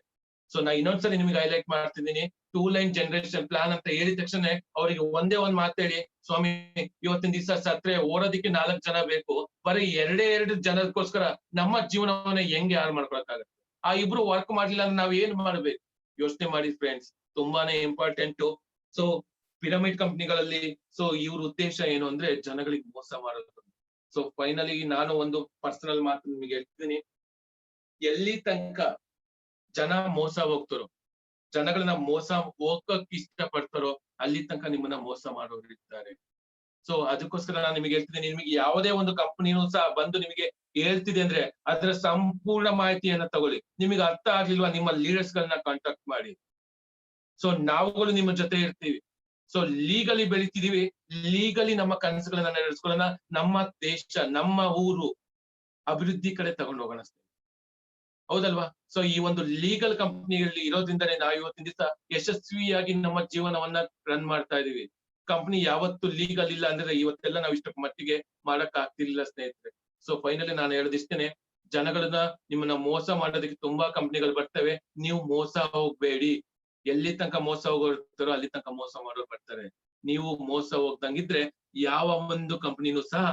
ಸೊ ನಾ ಇನ್ನೊಂದ್ಸರಿ ನಿಮ್ಗೆ ಹೈಲೈಟ್ ಮಾಡ್ತಿದ್ದೀನಿ. 2 ಲೈನ್ ಜನರೇಷನ್ ಪ್ಲಾನ್ ಅಂತ ಹೇಳಿದ ತಕ್ಷಣ ಅವರಿಗೆ ಒಂದೇ ಒಂದ್ ಮಾತೇಳಿ, ಸ್ವಾಮಿ ಇವತ್ತಿನ ದಿವಸ ಸತ್ರೆ ಓಡೋದಿಕ್ಕೆ 4 ಜನ ಬೇಕು, ಬರೀ 2 ಜನಕ್ಕೋಸ್ಕರ ನಮ್ಮ ಜೀವನವನ್ನ ಹೆಂಗೆ ಹಾಳು ಮಾಡ್ಕೊಳಕ್ಕಾಗತ್ತೆ? ಆ ಇಬ್ರು ವರ್ಕ್ ಮಾಡ್ಲಿಲ್ಲ ಅಂದ್ರೆ ನಾವ್ ಏನ್ ಮಾಡ್ಬೇಕು? ಯೋಚನೆ ಮಾಡಿ ಫ್ರೆಂಡ್ಸ್, ತುಂಬಾನೇ ಇಂಪಾರ್ಟೆಂಟ್. ಸೊ ಪಿರಮಿಡ್ ಕಂಪನಿಗಳಲ್ಲಿ ಸೊ ಇವ್ರ ಉದ್ದೇಶ ಏನು ಅಂದ್ರೆ ಜನಗಳಿಗೆ ಮೋಸ ಮಾಡೋದು. ಸೊ ಫೈನಲಿ ನಾನು ಒಂದು ಪರ್ಸನಲ್ ಮಾತು ನಿಮಗೆ ಹೇಳ್ತೀನಿ. ಎಲ್ಲಿ ತನಕ ಜನ ಮೋಸ ಹೋಗ್ತಾರೋ, ಜನಗಳನ್ನ ಮೋಸ ಹೋಗಕ್ ಇಷ್ಟ ಪಡ್ತಾರೋ ಅಲ್ಲಿ ತನಕ ನಿಮ್ಮನ್ನ ಮೋಸ ಮಾಡೋರು ಇರ್ತಾರೆ. ಸೊ ಅದಕ್ಕೋಸ್ಕರ ನಾನು ನಿಮಗೆ ಹೇಳ್ತಿದ್ದೀನಿ, ನಿಮಗೆ ಯಾವುದೇ ಒಂದು ಕಂಪನಿನೂ ಸಹ ಬಂದು ನಿಮಗೆ ಹೇಳ್ತಿದೆ ಅಂದ್ರೆ ಅದರ ಸಂಪೂರ್ಣ ಮಾಹಿತಿಯನ್ನ ತಗೊಳ್ಳಿ. ನಿಮಗೆ ಅರ್ಥ ಆಗ್ಲಿಲ್ವಾ ನಿಮ್ಮ ಲೀಡರ್ಸ್ ಗಳನ್ನ ಕಾಂಟ್ಯಾಕ್ಟ್ ಮಾಡಿ. ಸೊ ನಾವುಗಳು ನಿಮ್ಮ ಜೊತೆ ಇರ್ತೀವಿ. ಸೊ ಲೀಗಲಿ ಬೆಳಿತಿದೀವಿ, ಲೀಗಲಿ ನಮ್ಮ ಕನಸುಗಳನ್ನ ನಡೆಸ್ಕೊಳ್ಳೋಣ, ನಮ್ಮ ದೇಶ ನಮ್ಮ ಊರು ಅಭಿವೃದ್ಧಿ ಕಡೆ ತಗೊಂಡು ಹೋಗೋಣ. ಹೌದಲ್ವಾ? ಸೊ ಈ ಒಂದು ಲೀಗಲ್ ಕಂಪನಿಗಳಲ್ಲಿ ಇರೋದ್ರಿಂದನೇ ನಾವು ಇವತ್ತಿನ ದಿವಸ ಯಶಸ್ವಿಯಾಗಿ ನಮ್ಮ ಜೀವನವನ್ನ ರನ್ ಮಾಡ್ತಾ ಇದೀವಿ. ಕಂಪನಿ ಯಾವತ್ತು ಲೀಗಲ್ ಇಲ್ಲ ಅಂದ್ರೆ ಇವತ್ತೆಲ್ಲ ನಾವು ಇಷ್ಟಕ್ಕೆ ಮಟ್ಟಿಗೆ ಮಾಡಕ್ ಆಗ್ತಿರ್ಲಿಲ್ಲ ಸ್ನೇಹಿತರೆ. ಸೊ ಫೈನಲಿ ನಾನು ಹೇಳೋದಿಷ್ಟೇನೆ, ಜನಗಳನ್ನ ನಿಮ್ಮನ್ನ ಮೋಸ ಮಾಡೋದಕ್ಕೆ ತುಂಬಾ ಕಂಪನಿಗಳು ಬರ್ತವೆ. ನೀವು ಮೋಸ ಹೋಗ್ಬೇಡಿ. ಎಲ್ಲಿ ತನಕ ಮೋಸ ಹೋಗಿರ್ತಾರೋ ಅಲ್ಲಿ ತನಕ ಮೋಸ ಮಾಡೋರು ಬರ್ತಾರೆ. ನೀವು ಮೋಸ ಹೋಗ್ದಂಗಿದ್ರೆ ಯಾವ ಒಂದು ಕಂಪನಿನೂ ಸಹ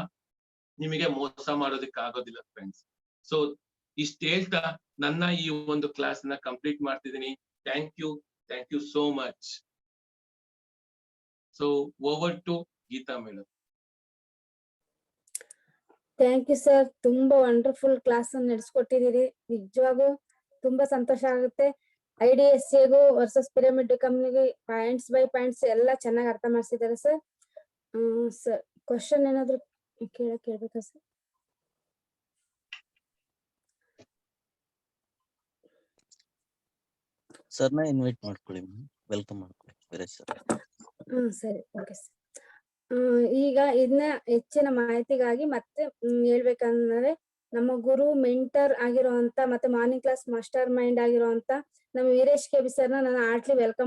ನಿಮಗೆ ಮೋಸ ಮಾಡೋದಕ್ಕೆ ಆಗೋದಿಲ್ಲ ಫ್ರೆಂಡ್ಸ್. ಸೊ ಇಷ್ಟ ಹೇಳ್ತಾ ನನ್ನ ಈ ಒಂದು ಕ್ಲಾಸ್ ನ ಕಂಪ್ಲೀಟ್ ಮಾಡ್ತಿದ್ದೀನಿ. Thank you so much. So over to Geeta madam. Thank you sir. ತುಂಬಾ ವಂಡರ್ಫುಲ್ ಕ್ಲಾಸ್ ಅನ್ನು ನಡೆಸ್ಕೊಟ್ಟಿದ್ದೀರಿ. ನಿಜವಾಗೂ ತುಂಬಾ ಸಂತೋಷ ಆಗುತ್ತೆ. IDSAಗೂ ವರ್ಸಸ್ ಪಿರಮಿಡ್ ಕಂಪ್ನಿಗೆ ಪಾಯಿಂಟ್ಸ್ ಬೈ ಪಾಯಿಂಟ್ಸ್ ಎಲ್ಲ ಚೆನ್ನಾಗಿ ಅರ್ಥ ಮಾಡಿಸಿದ್ದಾರೆ ಸರ್. ಸರ್ ಕ್ವಶನ್ ಏನಾದ್ರು ಕೇಳ್ಬೇಕಾ ಸರ್? ಸರ್ನ ಇನ್ವೈಟ್ ಮಾಡ್ಕೊಳ್ಳಿ, ವೆಲ್ಕಮ್ ಮಾಡ್ಕೊಳ್ಳಿ. ಸರಿ, ಓಕೆ ಸರ್. ಈಗ ಇದನ್ನ ಹೆಚ್ಚಿನ ಮಾಹಿತಿಗಾಗಿ ಮತ್ತೆ ಹೇಳ್ಬೇಕಂದ್ರೆ, ನಮ್ಮ ಗುರು ಮೆಂಟರ್ ಆಗಿರುವಂತ ಮತ್ತೆ ಮಾರ್ನಿಂಗ್ ಕ್ಲಾಸ್ ಮಾಸ್ಟರ್ ಮೈಂಡ್ ಆಗಿರುವಂತ ನಮ್ಮ ವೀರೇಶ್ ಕೆಬಿ ಸರ್ನ ನಾನು ಹಾರ್ಟ್ಲಿ ವೆಲ್ಕಮ್